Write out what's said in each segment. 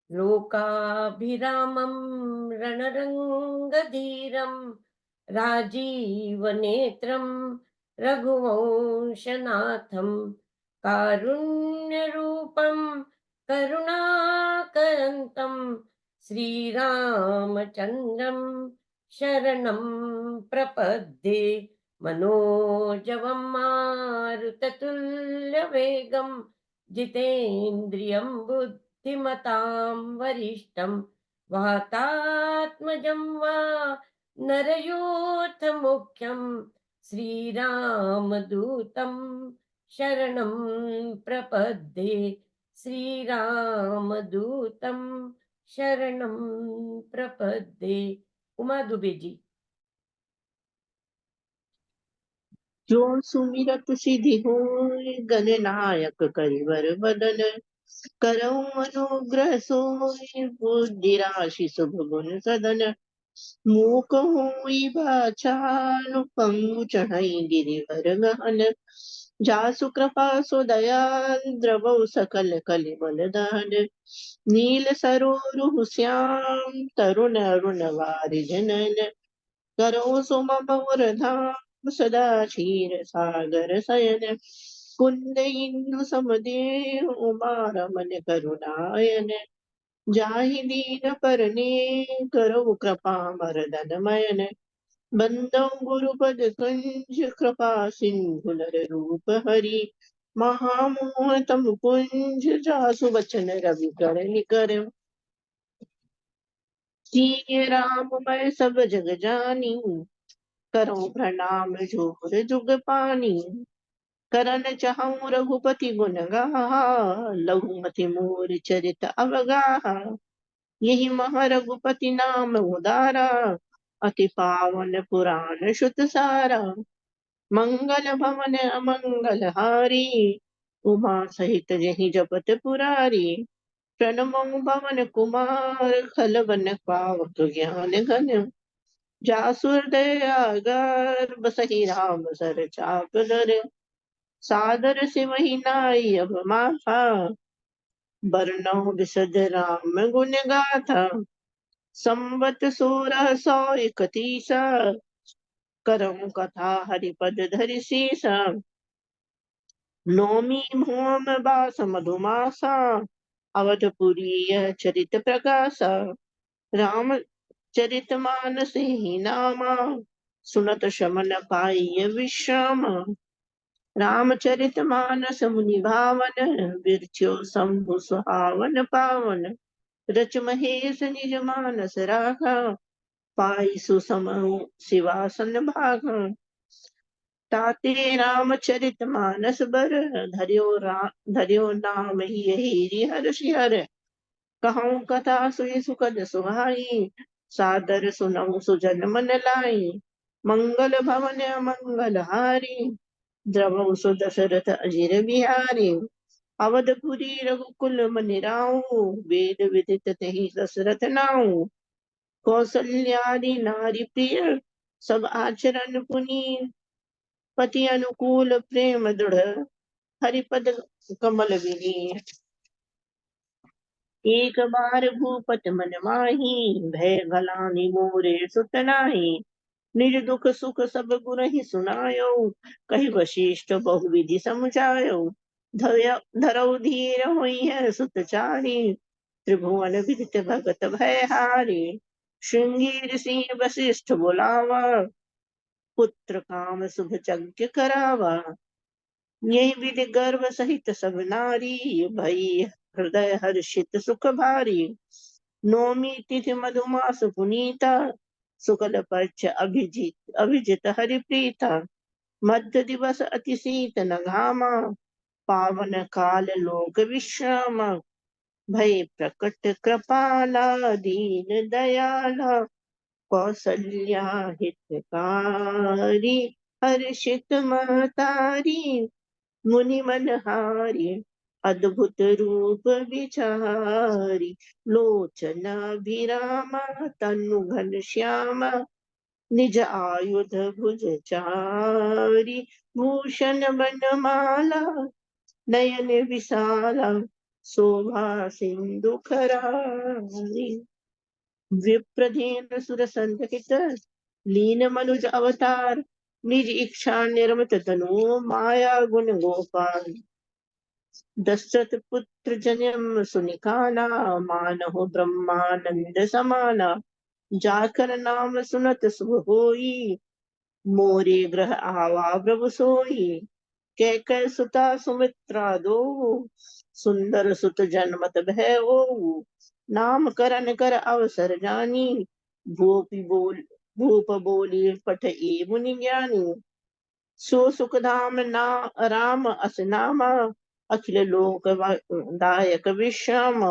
लोकाभिरामं रणरङ्गधीरं राजीवनेत्रं रघुवंशनाथं कारुण्यरूपं करुणाकरन्तं श्रीरामचन्द्रं शरणं प्रपद्ये। मनोजवं मारुततुल्यवेगं जितेन्द्रियं बुद्धिमतां वरिष्ठं वातात्मजं वा नरयूथमुख्यं श्रीरामदूतं शरणं प्रपद्ये। श्रीरामदूतं शरणं प्रपद्ये। उमा दुबे जी। जो सुमिरत सिद्धि होय गणनायक करिवर बदन करऊं अनुग्रह सोय बुद्धि राशि शुभ गुण सदन मूक हुई बाचानु पंगु चढ़ई गिरिवर गहन जासु कृपा सो दयाल द्रवौ सकल कलि बलदान नील सरोरु श्याम तरुण अरुण वारि जनन करो सुमम धाम सदा क्षीर सागर शयन कुंद इंदु समदेव उमा रमन करुणायन जाहि दीन परने करो कृपा मरदन मयन बंदो गुरुपद कंज कृपा सिंधु नर रूप हरि महामोह तम कुंज जासु बचन रवि कर निकर सिय राम मैं सब जग जानी करो प्रणाम जोर जुग पानी करन चाहूं रघुपति गुण गाहा लघुमति मोर चरित अवगाहा यही मह रघुपति नाम उदारा अति पावन पुराण शुत सारा मंगल भवन अमंगल हारी उमा सहित जहि जपत पुरारी प्रणमो भवन कुमार खलवन पावक ज्ञान घन जासुर दयागर बसहि राम सर चाप दर सादर सिमहि नाई अब माथा बरनउँ बिसद राम गुण गाथा संवत 1631 करऊँ कथा हरिपद धरि सीसा नौमी भौम बास मधुमासा अवधपुरी यह चरित प्रकाशा राम चरित मानस ही नामा सुनत शमन पाई विश्राम रामचरित मानस मुनि भावन बिरचो शंभु सुहावन पावन रच महेश निज मानस राखा पाई सुसमु शिवासन भागा ताते रामचरित मानस बर धर्यो नाम ही यही हर शिहर कहूँ कथा सुई सुखद सुहाई सादर सुनऊ सुजन मन लाई मंगल भवन मंगल हारी द्रवौ सुदशरथ अजिर बिहारी अवधपुरी रघुकुल मनि राऊ वेद विदित तेहि दशरथ नाऊ कौसल्यादि नारी प्रिय सब आचरण पुनीत पति अनुकूल प्रेम दृढ़ हरिपद कमल विनीत एक बार भूपत मन माही भय गलानी मोरे सुत नाही निज दुख सुख सब गुण ही सुनायो कहि वशिष्ठ बहुविधि समझायो धरौ धीर हुई है सुत चारी त्रिभुवन विदित भगत भयहारी श्रृंगी ऋषि वशिष्ठ बुलावा पुत्र काम शुभ यज्ञ करावा यही विधि गर्भ सहित सब नारी भई हृदय हर्षित सुख भारी नौमी तिथि मधुमास पुनीता शुक्ल पक्ष अभिजित हरि प्रीता मध्य दिवस अति शीत न घामा पावन काल लोक विश्राम भय प्रकट कृपाला दीन दयाला कौसल्या हितकारी हर्षित महतारी मुनि मनहारी अद्भुत रूप विचारी लोचना विरामा तनु घन श्यामा निज आयुध भुज चारी भूषण बनमाला नयन विशाला शोभा सिंधु खरारी। विप्रधेन सुर संतहित लीन मनुज अवतार। निज इच्छा निर्मित तनु माया गुण गोपाल। दशरथ पुत्र जन्म सुनिकाना, मानहु ब्रह्मानंद समाना। जाकर नाम सुनत सुख होई, मोरे ग्रह आवा प्रभु सोई। कैकय सुता सुमित्रा दो, सुंदर सुत जन्मत भय ओ। नाम करन कर अवसर जानी, भूप बोली पठ ए मुनि ज्ञानी। सो सुख धाम ना राम अस नामा, अखिल लोक दायक विश्राम।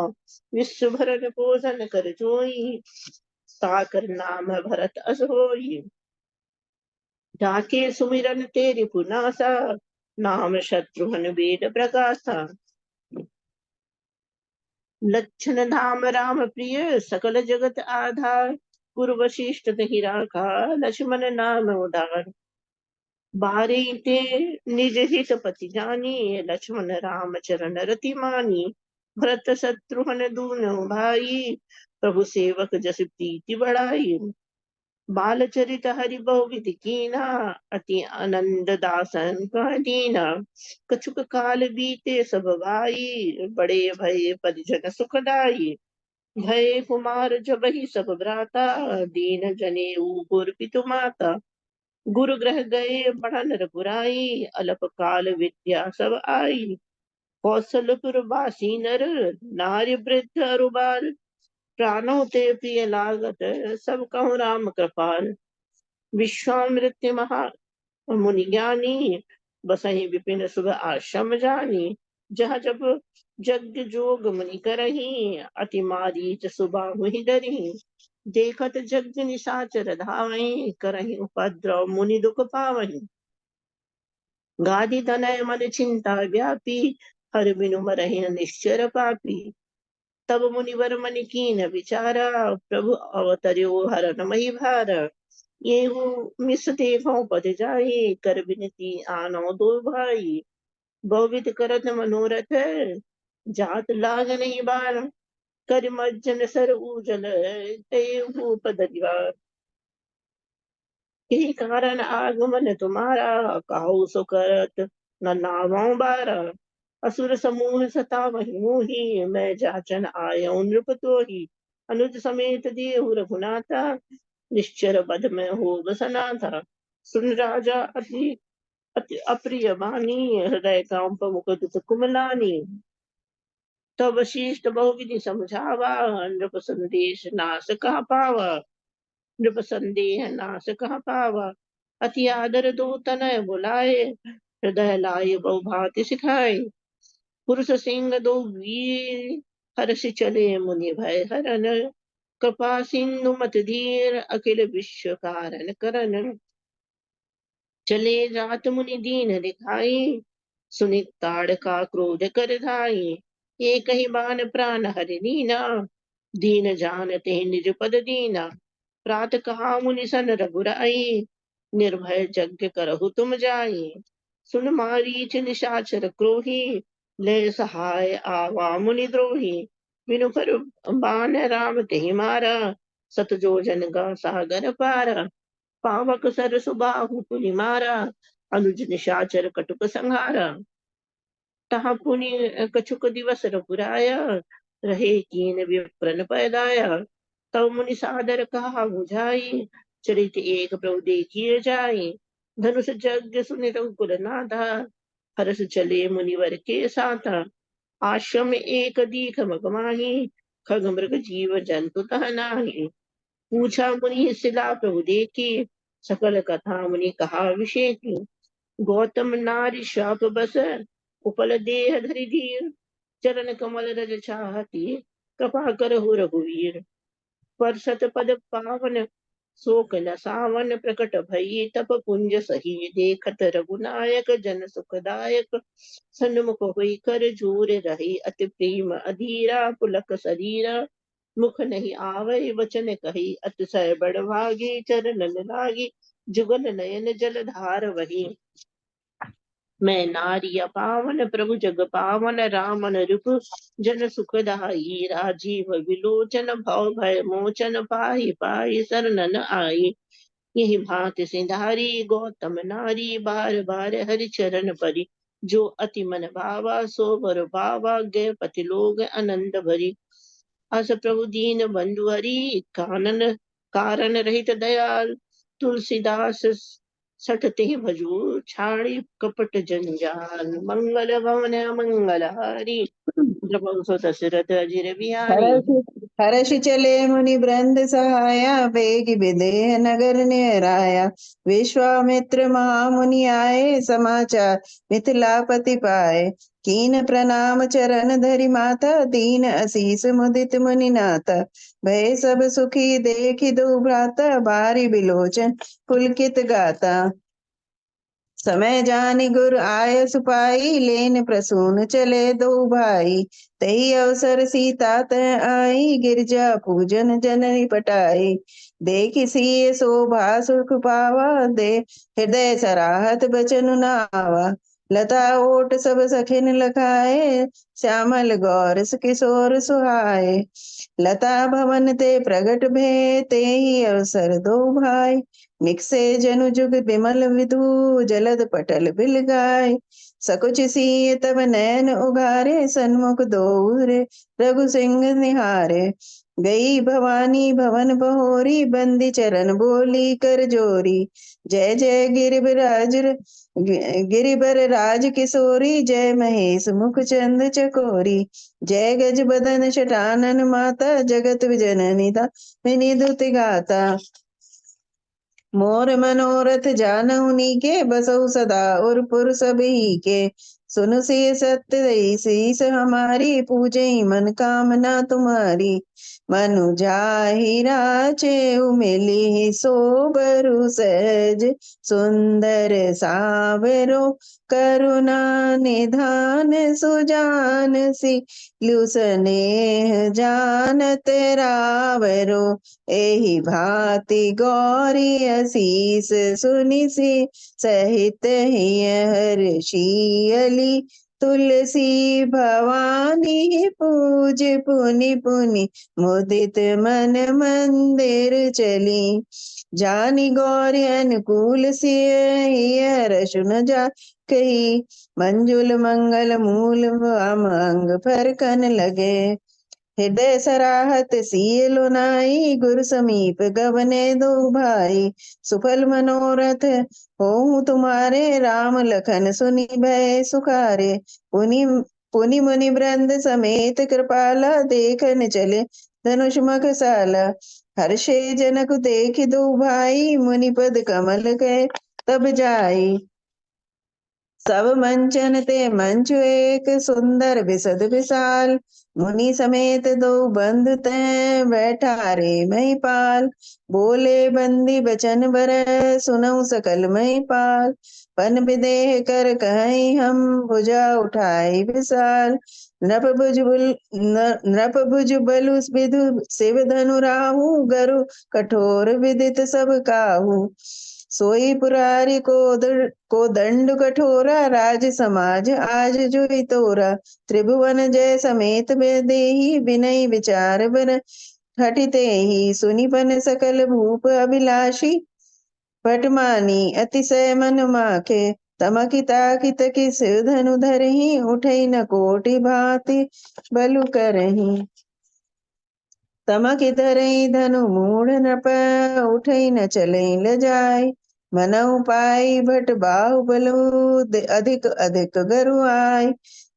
विश्व भरन पोषण कर जोई, ताकर नाम भरत अस होई। जाके सुमिरन तेरि पुनासा, नाम शत्रुघ्न वेद प्रकाशा। लक्षण धाम राम प्रिय, सकल जगत आधार। गुरु वशिष्ठ तहि राखा, लक्ष्मण नाम उदार। बारे ते निज हित पति जानी, लक्ष्मण राम चरण रति मानी। भरत शत्रुघ्न दूनों भाई, प्रभु सेवक जस प्रीति बढ़ाई। बाल चरित हरि बहु विधि कीना, अति आनंद दासन कह दीना। कछुक काल बीते सब भाई, बड़े भय परिजन सुखदाई। भय कुमार जबहि सब भ्राता, दीन जनेऊ गुर पितु माता। गुरु ग्रह गए बढ़न रघुराई, अल्प काल विद्या सब आई। कौशलपुर वासी नर, नारी वृद्ध अरु बाल। प्राणों ते प्रिय लागत, सब कहु राम कृपाल। विश्वामित्र महा मुनि ज्ञानी, बसहि विपिन सुख आश्रम जानी। जहाँ जब जग जोग मुनि करही, अति मारीच सुबाहु ही डरही। देखत जग निशाचर धावई, करही उपद्रव मुनि दुख पावई। गादी तनय मन चिंता व्यापी, हर बिनु मरहि निश्चर पापी। तब मुनिवर मन कीन विचारा, प्रभु अवतर्यो हरन मही भारा। येहू मिस देखो पद जाई, कर बिनती आनो दो भाई। बहुविध करत मनोरथ, जात लाग नहीं बार। कर मज्जन सर उजल, तेहू पद दीवार। यही कारण आगमन तुम्हारा, काहू सो करत न नावों बारा। असुर समूह सतावहि मोहि, मैं जाचन आयो नृप तोहि। अनुज समेत देहु रघुनाथा, निश्चर बध में हो बसना था। सुन राजा अति अति अप्रिय बानी, हृदय कांप मुख दुख कुमलानी। तब वशिष्ठ बहुविधि समझावा, नृप संदेश नाश कहा पावा। नृप संदेह नाश कहा पावा, अति आदर दो तनय बुलाए। हृदय लाय बहु भांति सिखाए। पुरुष सिंह दो वीर, हर्ष चले मुनि भय हरन। कृपा सिंधु मत धीर, अखिल विश्व कारण करन। चले जात मुनि दीन दिखाई, सुनि ताड़का क्रोध कर धाई। एक ही बान प्राण हरि लीना, दीन जानते निज पद दीना। प्रात कहा मुनि सन रघुराई, निर्भय यज्ञ करहु तुम जाई। सुन मारीच निशाचर क्रोही, ले सहाय आवा मुनि द्रोही। बिनु पर बान राम तेहि मारा, सत जो जन गा सागर पारा। पावक सर सुबाहु पुनि मारा, अनुज निशाचर कटुक संहारा। तहाँ पुनि कछुक दिवस रघुराया, रहे कीन विप्रन पैदाया। तब मुनि सादर कहा बुझाई, चरित एक प्रभु देखिए जाई। धनुष यज्ञ सुनि रघुकुल नाथा, हरष चले मुनिवर के साथा। आश्रम एक दीख मगमाही, खग मृग जीव जंतु तह नाही। पूछा मुनि सिला प्रभु देखी, सकल कथा मुनि कहा विषेकी। गौतम नारी शाप बस, उपल देह धरि धीर। चरण कमल रज चाहती, कृपा करहु रघुवीर। परसत पद पावन, शोक न सावन। प्रकट भई तप पुंज सही, देखत रघुनायक जन सुखदायक। सन्मुख हुई कर जोर रही, अति प्रेम अधीरा। पुलक शरीरा, मुख नहीं आवै वचन कही। अतिशय बड़भागी, चरणन लागी। जुगल नयन जल धार वही। मैं नारिय पावन प्रभु जग पावन रामन रूप जन सुखदाई राजीव विलोचन भव भय मोचन पाहि पाहि शरणन आई। यही भांति सिंधारी गौतम नारी बार बार हरि चरण परी। जो अति मन भावा सो वर पावा गए पति लोग आनंद भरी। अस प्रभु दीन बंधु हरि कानन कारण रहित दयाल। तुलसीदास सठते भजू छाड़ी कपट जंजाल। मंगल भवन मंगल हारी द्रवहु सो दशरथ अजिर बिहारी। हर्ष चले मुनि वृंद सहाया, बेग विदेह नगर निराया। विश्वामित्र महामुनि आए, समाचार मिथिलापति पाए। कीन प्रणाम चरण धरि माता, दीन असीस मुदित मुनि नाथा। भय सब सुखी देखि दो भ्राता, बारी बिलोचन पुलकित गाता। समय जानि गुर आय सुपाई, लेन प्रसून चले दो भाई। तही अवसर सीता तह आई, गिरजा पूजन जननी पटाई। देखि सिय शोभा सुख पावा, दे हृदय सराहत बचन नावा। लता ओट सब सखिन लखाए, श्यामल गौर किशोर सुहाए। लता भवन ते प्रगट भे, ते ही अवसर दो भाई। निकसे जनु जुग बिमल विधु, जलद पटल बिल गाय। सकुच सीय तब नैन उघारे, सन्मुख दो रे रघु सिंह निहारे। गई भवानी भवन बहोरी, बंदी चरण बोली कर जोरी। जय जय गिरिबर राज किशोरी, जय महेश मुख चंद चकोरी। जय गज बदन शटानन माता, जगत जननी ता विनिदुति गाता। मोर मनोरथ जानहु नीके, बसहु सदा उरपुर सब ही के। सुन सिय सत्य शीस हमारी, पूजे मन कामना तुम्हारी। मनु जाहि राचे मिली, सोबरु सहज सुंदर सावरो। करुणा निधान सुजान सी, लु स्नेह जानत रावरो। एहि भांति गौरी असीस सुनिसि, सहित हिय हर्षियली। तुलसी भवानी पूज पुनि पुनि, मुदित मन मंदिर चली। जानी गौरी अनुकूल सिय, हिय हर्ष न जा कही। मंजुल मंगल मूल अमंग फरकन लगे। हृदय सराहत सिय लोनाई, गुरु समीप गवने दो भाई। सुफल मनोरथ होहु तुम्हारे, राम लखन सुनि भय सुखारे। पुनि पुनि मुनि वृंद समेत कृपाला, देखन चले धनुष मखसाला। हर्षे जनक देखि दो भाई, मुनि पद कमल गए तब जाई। सब मंचन ते मंच एक, सुंदर विशद विशाल। मुनि समेत दो बंधु तै, बैठारे महिपाल। बोले बंदी बचन बर, सुनऊ सकल महिपाल। पन विदेह कर कहीं हम, भुजा उठाई विशाल। नृप भुज बलु विधु, शिव धनु राहु। गरु कठोर विदित सब काहू। सोई पुरारी को दंड कठोरा, राज समाज आज जोई तोरा। त्रिभुवन जय समेत देही, विनय विचार बर हटिते ही। सुनिपन सकल भूप अभिलाषी, पटमानी अतिशय मन माखे। तमकि ताकि तकि सिर धनु धरहि, उठई न कोटि भांति बलु करही। तमकि धरई धनु मूढ़ नृप, उठई न चलई लजाय। मनऊ पाई भट बाहु बलु, अधिक अधिक गरु आय।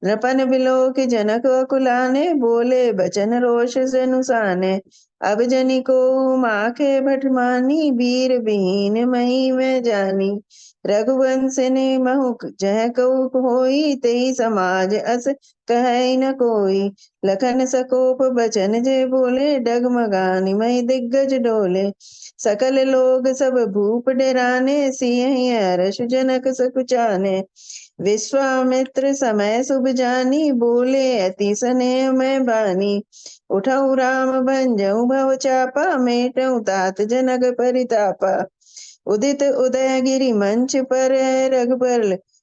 नृपन बिलोक जनक अकुलाने, बोले बचन रोष जनुसाने। अब जनि को माखे भट मानी, वीर विहीन मही में जानी। रघुवंशनि महु जह कऊ होई, तेहि समाज अस कहै न कोई। लखन सकोप बचन जे बोले, डगमगानि महि दिग्गज डोले। सकल लोग सब भूप डेराने, सियहि हर्ष जनक सकुचाने। विश्वामित्र समय शुभ जानी, बोले अति स्नेह मैं बानी। उठऊ राम भंजऊ भव चापा, मेटऊ तात जनक परितापा। उदित उदयगिरि मंच पर, रघुबर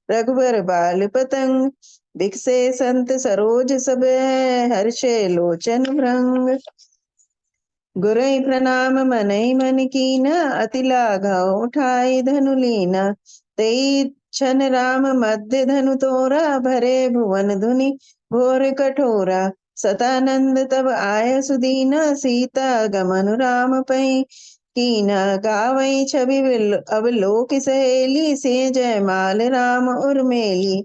रघुबर बाल पतंग। बिकसे संत सरोज सब हर्षे लोचन भृंग। गुरई प्रणाम मनई मन कीना अति लाघव उठाई धनु लीना। तेई छन राम मध्य धनु तोरा भरे भुवन धुनि घोर कठोरा। सतानंद तब आय सुदीना सीता गमन राम पै कीना। गावई छवि अवलोक सहेली से जय माल राम उर्मेली।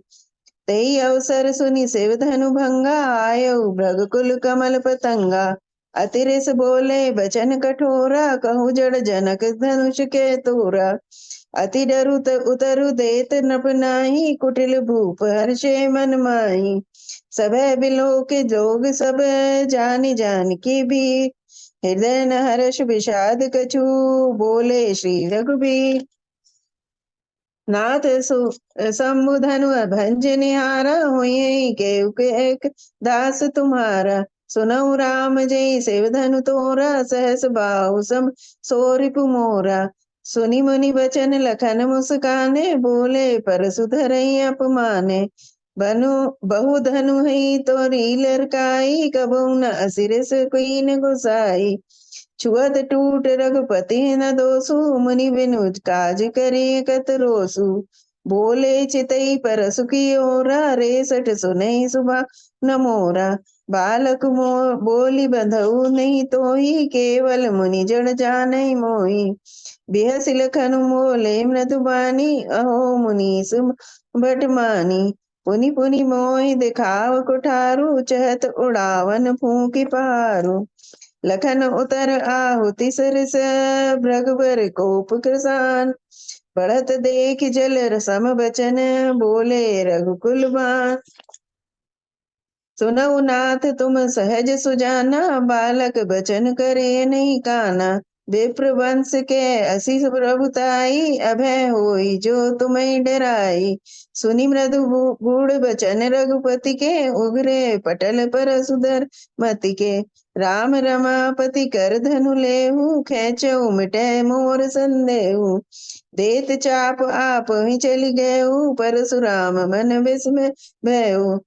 तेई अवसर सुनि शिव धनु भंगा आयो भृगुकुल कमल पतंगा। अतिरिस बोले बचन कठोरा कहूँ जड़ जनक धनुष के तोरा। अति डरु उतरु देत नप नाही कुटिल भूप हर्षे मन माही। सभय बिलो के जोग सब जानी जान की भी हृदय न हर्ष विषाद कछु बोले श्री रघुबीर। नाथ संबुधनु भंज निहारा हुई के एक दास तुम्हारा। सुनऊ राम जय शिव धनु तोरा सहस बाहु सम सोरिपु मोरा। सुनि मुनि बचन लखन मुस्काने बोले परसु धरई अपमाने। बनु बहु धनु है तोरी लरकाई कबहु न असिरस कीन गुसाई। छुअत टूट रघुपति न दोसु मुनि बिनु काज करे कत रोसु। बोले चितई परसु की ओरा रेसठ सुनई सुबा न मोरा। बालक बोली बंधु नहीं तोही केवल मुनि जन जानई मोही। बिहस लखनु मोले मृदु बानी अहो मुनीस बट मानी। पुनि पुनि मोहि दिखाव कुठारू चहत उड़ावन फूकी पहारू। लखन उतर आहुति सरस भृगुबर कोप कृसान। बढ़त देख जल रसम बचन बोले रघुकुल बान। सुनऊ नाथ तुम सहज सुजाना बालक बचन करे नहीं काना। विप्र वंश के असी प्रभुताई अभय होई जो तुम्हें डराई। सुनि मृदु गूढ़ बचन रघुपति के उगरे पटल पर सुधर मति के। राम रमापति कर धनु लेहु खेचऊ मिटे मोर संदेहु। देत चाप आप ही चली गयऊ परशुराम मन विस्मय भयऊ।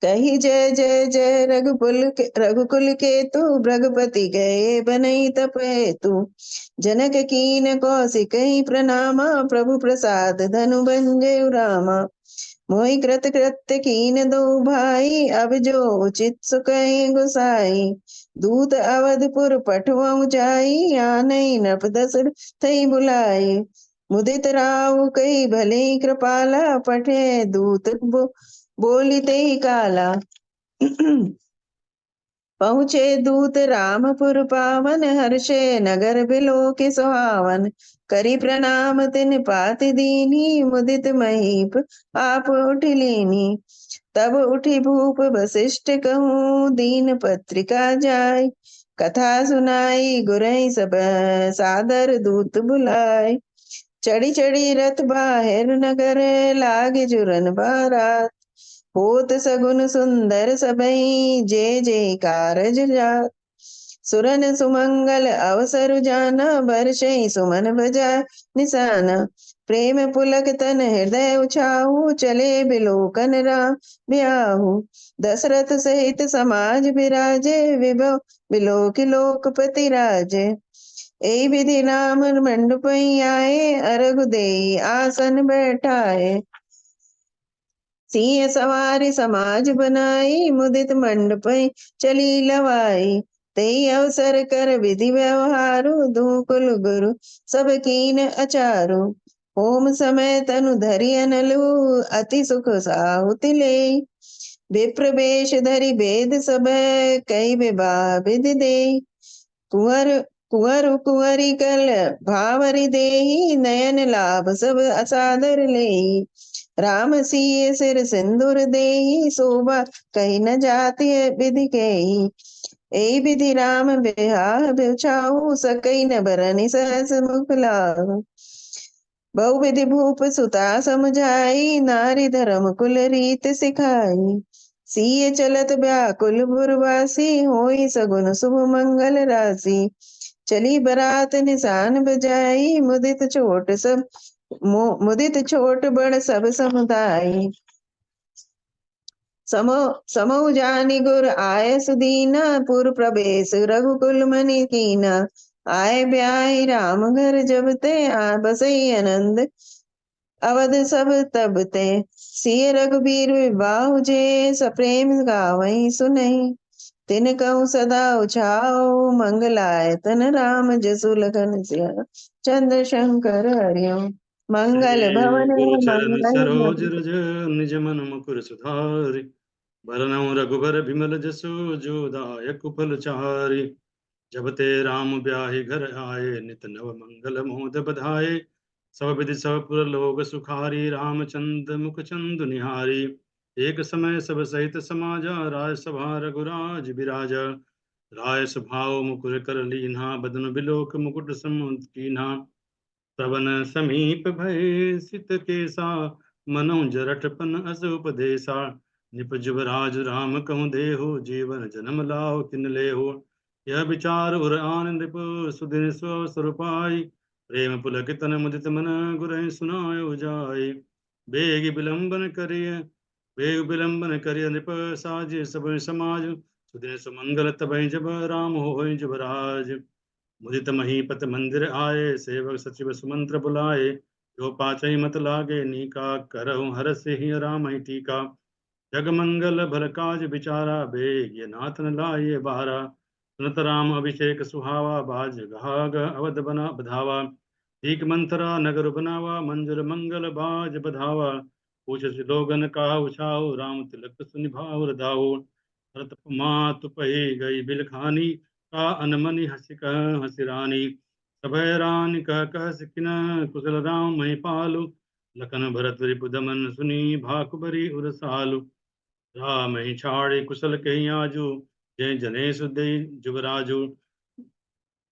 कही जय जय जय रघुकुल के तू भृगुपति गए बनई तपेतु। जनक कीन कौशिक प्रणामा प्रभु प्रसाद धनु भंजे रामा। मोहि कृत कृत्य कीन दो भाई अब जो उचित सुख गुसाई। दूत अवधपुर पठवऊ जाई आनई नृप दशरथ बुलाई। मुदित राव कई भले कृपाला पठे दूत बोली ते काला। पहुँचे दूत रामपुर पावन हर्षे नगर बिलो के सुहावन। करी प्रणाम तिन पाति दीनी मुदित महीप आप उठ लीनी। तब उठी भूप वशिष्ठ कहूँ दीन पत्रिका जाय। कथा सुनाई गुरई सब सादर दूत बुलाय। चढ़ी चढ़ी रथ बाहिर नगर लागे जुरन बारात। होत सगुन सुंदर सबई जय जय कारज जात। सुरन सुमंगल अवसर जाना बरसई सुमन बजा निशाना। प्रेम पुलक तन हृदय उछाहू चले बिलोकन राम ब्याहू। दशरथ सहित समाज विराजे विभव बिलोक लोकपति राजे। ए विधि राम मंडपई आए अरघ देई आसन बैठाए। सिंह सवारी समाज बनाई मुदित मंडपई चली लवाई। तेई अवसर कर विधि व्यवहारु धूकुल गुरु सब कीन अचारु। होम समय तनु धरि अनलु अति सुख साहुति ले। विप्र वेश धरि वेद सब कई विवाह विधि दे। कुंवर कुंवरी कल भावरि देहि नयन लाभ सब असादर ले। राम सिय सिर सिंदूर देहि शोभा कही न जाति विधि केहि। ए विधि राम बिहार बिछाऊ सकई न बरनि सहस मुख लाहु। बहु विधि भूप सुता समझाई नारी धर्म कुल रीत सिखाई। सिय चलत व्याकुल पुरवासी होई सगुन शुभ मंगल राशि। चली बरात निशान बजाई मुदित चोट सब मुदित छोट बड़ सब समुदाय। समो जानी गुर आय सुदीना, पुर प्रवेश रघुकुल मनि कीना। आय ब्याहि राम घर जब ते, आ बसई आनंद अवध सब तब ते। सिय रघुबीर बाहु जे, सप्रेम गावई सुनई। तिन कहूँ सदा उछाओ, मंगलाय तन राम जसु लखन सिया। चंद्र शंकर हरिओम मंगल श्री भवन गुरु चरण सरोज मंगल। रज निज मन मुकुर सुधारि। बरनउँ रघुबर बिमल जसु, जो दायक फल चारि। जब ते राम ब्याहि घर आए, नित नव मंगल मोद बधाए। सब विधि सब पुर लोग सुखारी, रामचंद्र मुख चंद निहारी। एक समय सब सहित समाजा, राय सभा रघुराज बिराजा। राय स्वभाव मुकुर कर लीन्हा, बदन बिलोक मुकुट सम कीन्हा। श्रवण समीप भय सित केसा, मनों जरठपन अस उपदेशा। निपज राज राम कहूँ देहु, जीवन जन्म लाओ तिन लेहु। यह विचार उर आन नृप, सुदिन स्वरूपाई। प्रेम पुलकित मुदित मन, गुरहि सुनायो जाय। बेग विलंबन करिय बेग विलंबन करिय नृप, साजे सब समाज। सुदिन सुमंगल तबहि जब, राम होय जुबराज। मुदित महीपत मंदिर आए, सेवक सचिव सुमंत्र बुलाए। जो पाचई मत लागे नीका, करहु हरष ही राम ही टीका। जग मंगल भल काज विचारा, बेग ये नाथ न लाए बारा। सुनत राम अभिषेक सुहावा, बाज गहाग अवध बना बधावा। ठीक मंथरा नगर बनावा, मंजर मंगल बाज बधावा। पूछ लोगन का उछाओ, राम तिलक सुनिभाव रधाओ। भरत मातु पही गई बिलखानी, का अनमनि हंसी रानी। सभय रानी कह सिकिन, कुशल राम महिपालु। लखन भरत रिपुदमन सुनी, भाकुबरी उरसालु। राम ही छाड़े कुशल कहीं आजू, जय जनेश दई जुबराजू।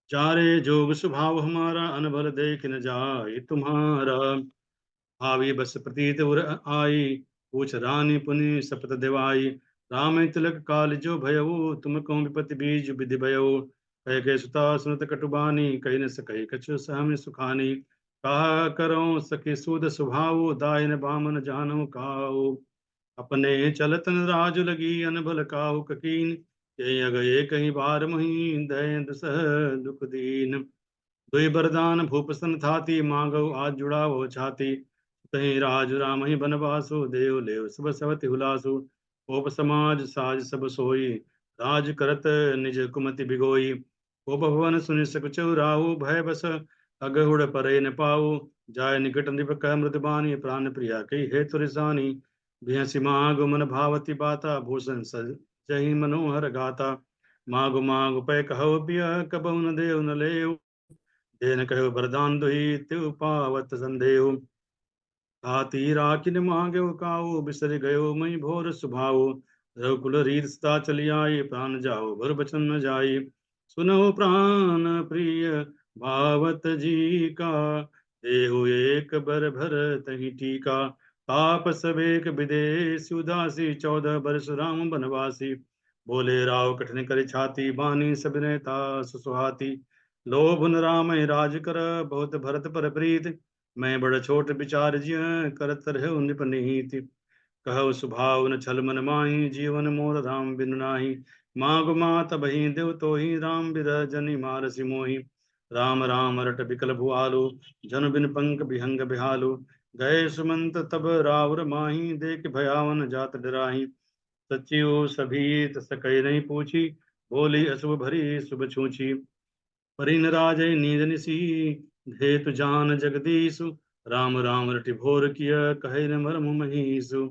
चारे जोग स्वभाव हमारा, अनभल देख न जाय तुम्हारा। भावी बस प्रतीत उर आई, पूछ रानी पुनि सपत दिवाई। राम तिलक काल जो भयऊ, तुम कहूँ विपति बीज विधि भयऊ। कह के सुता सुनत कटुबानी, कही न सकई कछु सहम सुखानी। कहा करो सखी सूद स्वभाव, दायन बामन जानू काऊ। अपने चलत न राजु लगी, अनबल काहू ककीन। ये अगये कहीं बार मही, दय दुसह दुख दीन। दुई बरदान भूप सन थाती, मांगो आज जुड़ावो छाती। तहीं राज राम ही बनवासु, देव लेव सब सवति हुलासु। ओप समाज साज सब सोई, राज करत निज कुमति बिगोई। ओप भवन सुनि सकुचउ राहु, भय बस अगहुड़ परे न पाऊ। जाय निकट नृप कह मृद बानी, प्राण प्रिया कही हेतु रिसानी। बिहसी माग मन भावती बाता, भूषण सजहि मनोहर गाता। मागु मागु पै कहु पिय, कबहु न देव न लेव। जेन कहो वरदान दुही, त्यों पावत संदेव। हाथी राखिन मांगो काऊ, बिसर गयो मई भोर सुभाऊ। रघुकुल रीत सदा चली आई, प्राण जाओ भर बचन न जाई। सुनो प्राण प्रिय भावत जी का, देहु एक बर भर तहि टीका। तापस बेक विदेश उदासी, 14 बरस राम बनवासी। बोले राव कठिन कर छाती, बानी सब नेता सुसुहाती। लोभ न राम राज कर, बहुत भरत पर प्रीत। मैं बड़ छोट विचार जिय, करत रहु निपनीत। कहु स्वभाव न छल मन माही, जीवन मोर राम बिनु नाही। माग मात बही देव तोहि, राम बिरह जनि मारसि मोहि। राम राम रट बिकल भुआलु, जन बिन पंख बिहंग बिहालु। गए सुमंत तब रावण माही, देख भयावन जात डराही। सचिव सभी तस कह नहीं पूछी, बोली अशुभ भरी शुभ छूछी। परिन राजय नींद निसी, धेतु जान जगदीशु। राम राम रटि भोर किय, कहे न मर्म महीसु।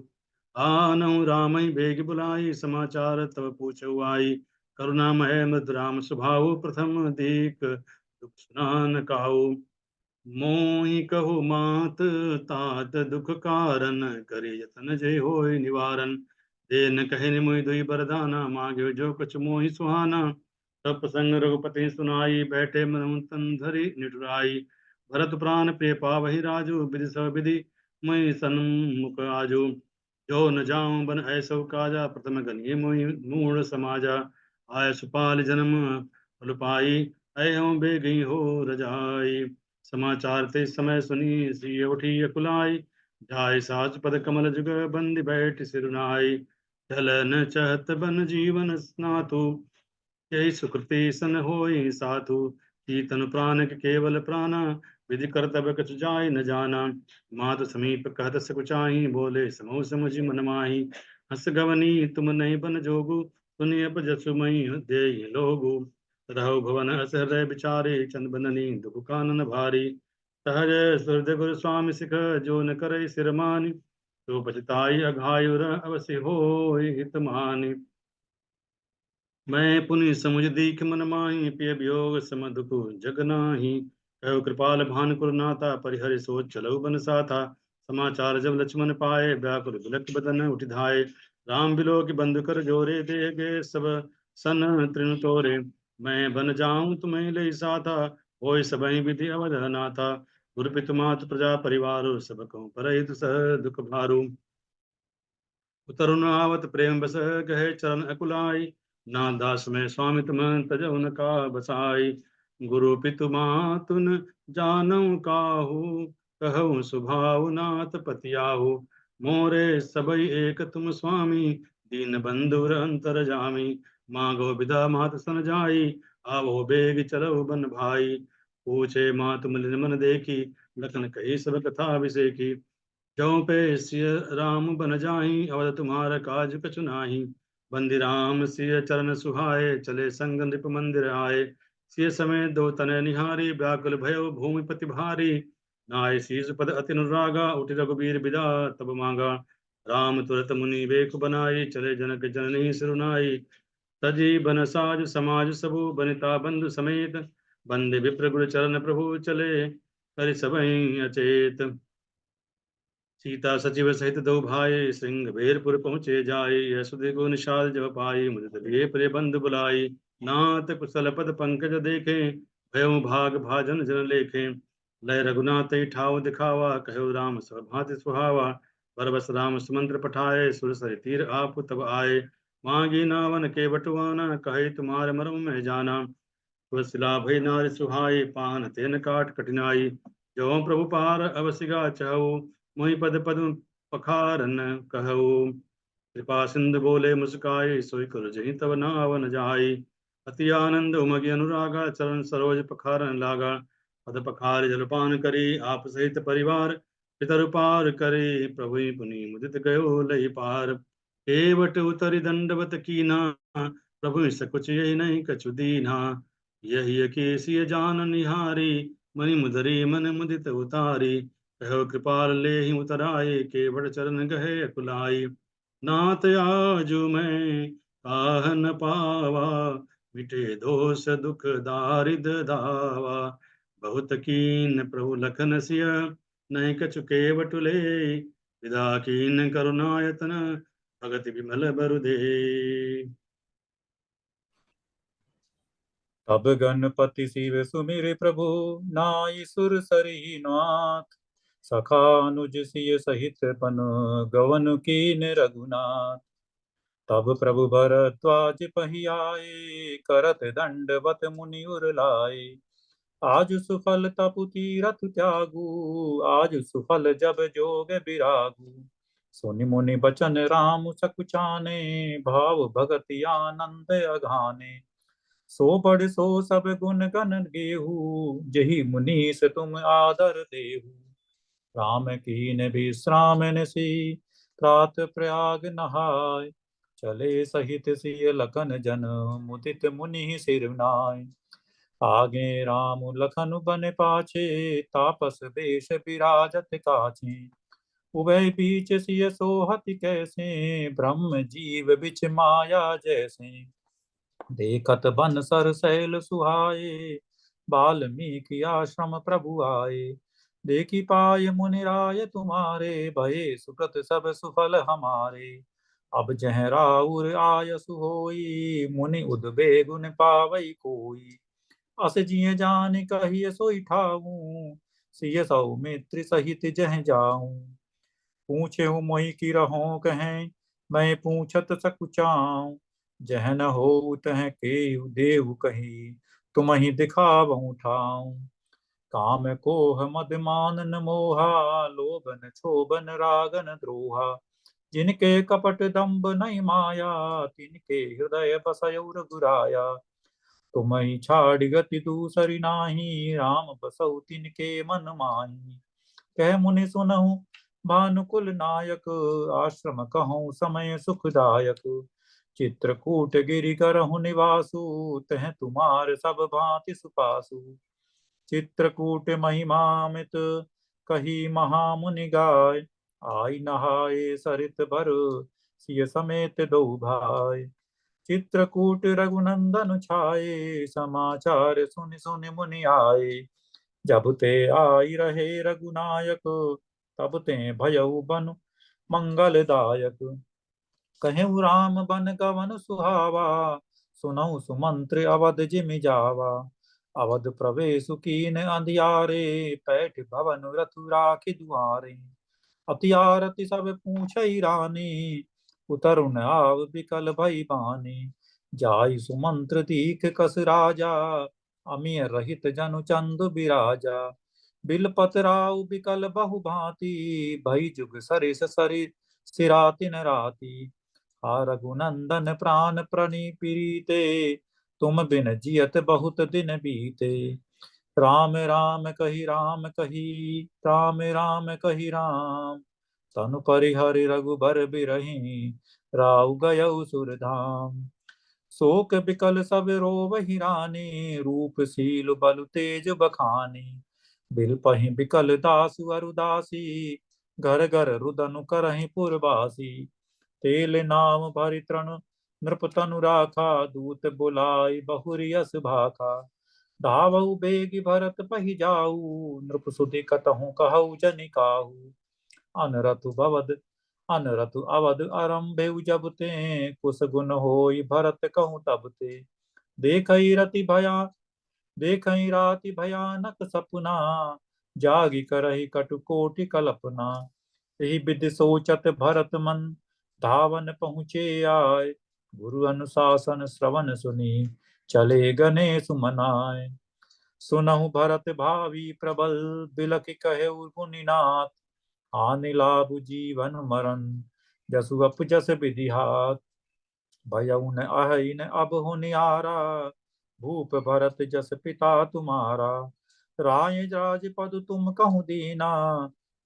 आनहु राम बेग बुलाई, समाचार तब पूछौ आई। करुणामय मृद राम स्वभाव, प्रथम दीक दुख सुनान काऊ। मोहि कहु मात तात दुख कारण, करि यतन जय होय निवारण। दे न कहे मोहि दुई बरदाना, मांग्यो जो कुछ मोहि सुहाना। तब प्रसंग रघुपति सुनाई, बैठे मन तन धरि निठुराई। भरत प्राण प्रिय पावहि राजू, विधि सब विधि मैं सन्मुख आजू। जो न जाऊं बन ऐसो काजा, प्रथम गनिये मोहि मूढ़ समाजा। आय सुपाल जन्म फल पाई, ऐ हम बेगई हो रजाई। समाचार ते समय सुनी सिय उठी अकुलाई, जाय साज पद कमल जुग बंदी बैठ सिरुनाई। चलन चहत बन जीवन स्नातु, यही सुकृति सन होई साधु। कीर्तन प्राण के केवल प्राणा, विधि कर्तव्य कछु जाय न जाना। मातु समीप कहत सकुचाही, बोले समूह समुझ मन माही। हस गवनी तुम नहीं बन जोगु, सुनि अब जसु मई दे लोगु। रहो भवन हस हृदय विचारे, चंद बंदनी दुख कानन भारी। सहज सुरद गुरु स्वामी सिख, जो न करे सिर मानि। तो पछताई अघायुर, अवश्य होय हित मानि। मैं पुनि समुझ दीख मन माही, पिय वियोग सम दुख जग नाही। कहो कृपाल भान कुरनाथा, परिहरि सोच चलो बन साथा। समाचार जब लक्ष्मण पाए, व्याकुल बिलख बदन उठि धाये। राम बिलो की बंधु कर जोरे, दे गे सब सन तृण तोरे। मैं बन जाऊं तुम्हें ले साथा, होय सबहि विधि अवध नाथा। गुरु पितु मातु प्रजा परिवार, सब कहूँ पर सह दुख भारू। तरुण आवत प्रेम बस, कहे चरण अकुलाई। ना दास में स्वामी तुम तजौ न का बसाई। गुरु पितु मातुन जानौ काहू, कहूँ सुभाव नाथ पतियाहू। मोरे सबई एक तुम स्वामी, दीन बंधु अंतर जामी। मांगो विदा मात सन जाई, आवो बेग चलो बन भाई। पूछे मात मिलिन मन देखी, लखन कही सब कथा विसेखी। जौ पे सिय राम बन जाहि, अवध तुम्हार काज कछु नाही। बंदी राम सिय चरण सुहाए, चले संग नृप मंदिर आए। सिय समय दो तनय निहारी, व्याकुल भयो भूमिपति भारी। नाय शीस पद अति अनुरागा, उठि रघुबीर बिदा तब मांगा। राम तुरत मुनि बेख बनाई, चले जनक जननी सिरुनाई। तजी बन साज समाज सबु, बनिता बंधु समेत। बंदे विप्र गुर चरण प्रभु चले, करि सबहि अचेत। सीता सचिव सहित दो भाई, सिंह बेरपुर पहुँचे जाए। यशोदे को निषाद जब पाई, मुदित भय प्रिय बंधु बुलाई। नाथ कुशल पद पंकज देखे, भयो भाग भाजन जन लेखे। लय रघुनाथ ठाव दिखावा, कहो राम सब भांति सुहावा। बरबस राम सुमंत्र पठाए, सुरसरि तीर आप तब आए। मांगी नावन के बटुआना, कहे तुम्हारे मर्म में जाना। वसिला भय नारि सुहाई, पान तेन काट कठिनाई। जो प्रभु पार अवसिगा चहु, मोहि पद पद पखारन कहु। कृपा सिंधु बोले मुस्काई, सोई कर जही तब नावन जाई। अति आनंद उमगी अनुरागा, चरण सरोज पखारन लागा। पद पखार जलपान करी, आप सहित परिवार। पितर पार करे, प्रभु पुनि मुदित गयो लही पार। एवट उतरि दंडवत कीना, प्रभु सकुच यही नहीं कछु दीना। यही केसिय जान निहारी, मनि मुदरी मन मुदित उतारी। कहो कृपाल लेहि उतराए, केवट चरण गहे अकुलाई। नाथ आजु मैं काह न पावा, मिटे दोष दुख दारिद धावा। बहुत कीन प्रभु लखन सिय, नहीं कछु केवट ले। विदा कीन करुणायतन, भगति विमल बरु दे। तब गणपति शिव सुमिर प्रभु, नाई सुर सरी नाथ। सखा अनुज सिय सहित पन, गवन कीन रघुनाथ। तब प्रभु भरद्वाज पहि आए, करत दंडवत मुनि उर लाए। आज सुफल तपु तीरथ त्यागु, आज सुफल जब जोग बिरागु। सुनि मुनि बचन राम सकुचाने, भाव भगति आनंद अघाने। सो बड़ सो सब गुण गण गेहू, जही मुनीस तुम आदर देहु। राम कीन विश्राम निसि, प्रात प्रयाग नहाय। चले सहित सिय लखन जन, मुदित मुनि सिर नाय। आगे राम लखन बन पाछे, तापस बेश विराजत काछे। उभय बीच सिय सोहति कैसे, ब्रह्म जीव बिच माया जैसे। देखत बन सर सैल सुहाए, वाल्मीकि आश्रम प्रभु आए। देखी पाय मुनि राय तुम्हारे, भये सुकृत सब सुफल हमारे। अब जह राउर आयसु होई, मुनि उद्वेगुन पावई कोई। अस जिय जान कहिय सोई ठाऊं, सिय सौमित्र सहित जह जाऊं। पूछे मोहि की रहो कहें, मैं पूछत सकुचाऊं। जह न हो तह के देव कही, तुम ही दिखावहु ठाऊं। काम कोह मद मानन मोहा, लोभन क्षोभन रागन द्रोहा। जिनके कपट दंभ नहीं माया, तिनके हृदय बसयौ रघुराया। तुम ही छाड़ गति दूसरी नाही, राम बसौ तिनके मन माही। कह मुनि सुनहु भानुकुल नायक, आश्रम कहूँ समय सुखदायक। चित्रकूट गिरि करहु निवासु, तह तुम्हार सब भांति सुपासु। चित्रकूट महिमामित कही महामुनि गाय, आई नहाए सरित भर सिय समेत दो भाई। चित्रकूट रघुनंदन छाये, समाचार सुनि सुनि मुनि आए। जब ते आई रहे रघुनायक, तब ते भयउ बन मंगलदायक। कहेउ राम बन गवन सुहावा, सुनऊ सुमंत्र अवध जिमि जावा। अवध प्रवेश कीन अंधियारे, पैठ भवन रतु राखी दुआरे। अति आरती सब पूछई रानी, उतरु न आव बिकल भई बानी। जाई सुमंत्र दीख कस राजा, अमिय रहित जनु चंदु बिराजा। बिलपत राउ बिकल बहु भांति, भई जुग सरिस सरि सिरा तिन राति। हा रघुनंदन प्राण प्रणिपीते, तुम बिन जियत बहुत दिन बीते। राम राम कही राम कही, राम राम कही राम। तनु परिहरि रघुबर बिरही, राउ गयउ सुरधाम। शोक बिकल सब रोवहि रानी, रूप सील बलु तेज बखानी। बिलपहि बिकल दासु अरुदासी, घर घर रुदनु करहि पुरबासी। तेल नाम भरि तृण नृप तनु राखा, दूत बुलाई बहुरी यस भाखा। धावऊ बेगी भरत पहि जाऊ, नृप सुति कतहु कहऊ जनि काहू। अनरतु भवद अनरतु अवध आरंभेउ जब ते, कुस गुण होई भरत कहूँ तब ते। देखई रति भया देखई राति भयानक सपना, जागी करहि कटु कोटि कल्पना। यही विधि सोचत भरत मन, धावन पहुँचे आय। गुरु अनुशासन श्रवण सुनी, चले गणेश मनाय। सुनहु भरत भावी प्रबल, बिलखि कहेउ मुनिनाथ। हानि लाभ जीवन मरण, जसु अपजस विधिहात। भयउ न अहै न अब होनिहारा, भूप भरत जस पिता तुम्हारा। राय राजपद तुम कहूँ दीना,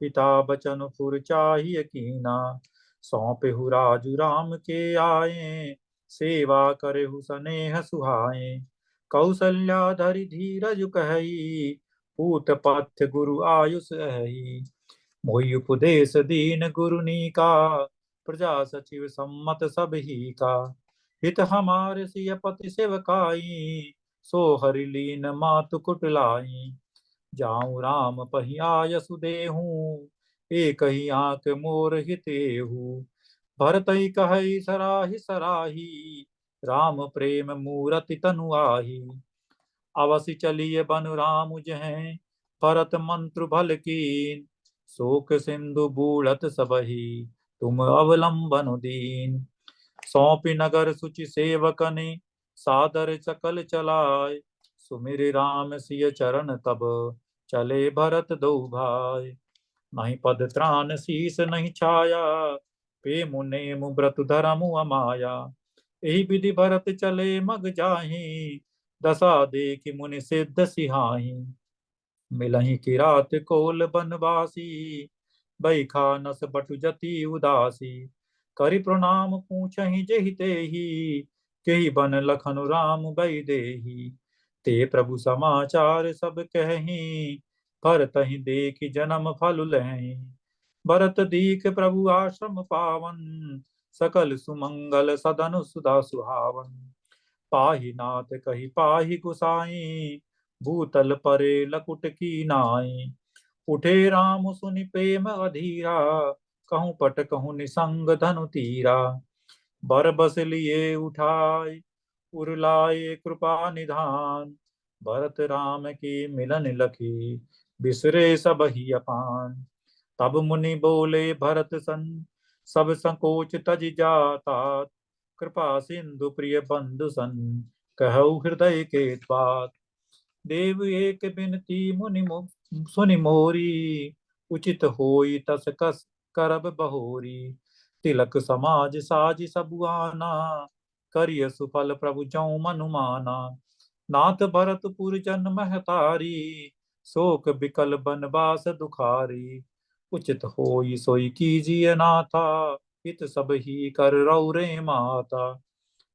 पिता बचन पुर चाहिए कीना। सौंपेहु राजु राम के आए, सेवा करेहु सनेह सुहाए। कौशल्या धरि धीरज कहई, पूत पथ्य गुरु आयुष अहि। मोहि उपदेश दीन गुरुनी का, प्रजा सचिव सम्मत सब ही का। हित हमारे सिय पति सेवकाई, सो हरि लीन मातु कुटलाई। जाऊं राम पही आयसु देहूं, एक ही आंख मोर हितेहू। भरत ही कहई सराही सराही, राम प्रेम मूरति तनु आही। अवसि चलिए बनु राम जहीं, भरत मंत्र भल कीन। शोक सिंधु बूढ़त सबही, तुम अवलंबन दीन। सौंपी नगर सुचि सेवकनि, सादर सकल चलाय। सुमिर राम सिय चरण तब, चले भरत दो भाई। नहीं पद त्राण शीस नहीं छाया, पे मुने मुव्रत धरमु अमाया। यही विधि भरत चले मग जाहि, दशा देखि मुनि सिद्ध सिहाहि। मिलहि की रात कोल बनवासी, बैखानस बटु जति उदासी। करि प्रणाम पूछहि जेहि तेहि, केहि बन लखनु राम बई देहि। ते प्रभु समाचार सब कहहि, भरतहि देखि जन्म फल लहहि। भरत दीख प्रभु आश्रम पावन, सकल सुमंगल सदन सुधा सुहावन। पाहि नाथ कहि पाहि गुसाई, भूतल परे लकुट की नाई। उठे राम सुनि प्रेम अधीरा, कहूँ पट कहूँ निसंग धनु तीरा। बर बस लिए उठाय, उरलाए कृपा निधान। भरत राम की मिलन लखी, बिसरे सब ही अपान। तब मुनि बोले भरत सन, सब संकोच तज जाता। कृपा सिंधु प्रिय बंधु सन, कहु हृदय के बात। देव एक बिनती सुनि मोरी, उचित होई तस कस करब बहोरी। तिलक समाज साज सबुआना, करिय सुफल प्रभु जौ मनुमाना। नाथ भरतपुर जन महतारी, शोक बिकल बनवास दुखारी। उचित होई सोई कीजिए नाथा, हित सब ही कर रौ रे माता।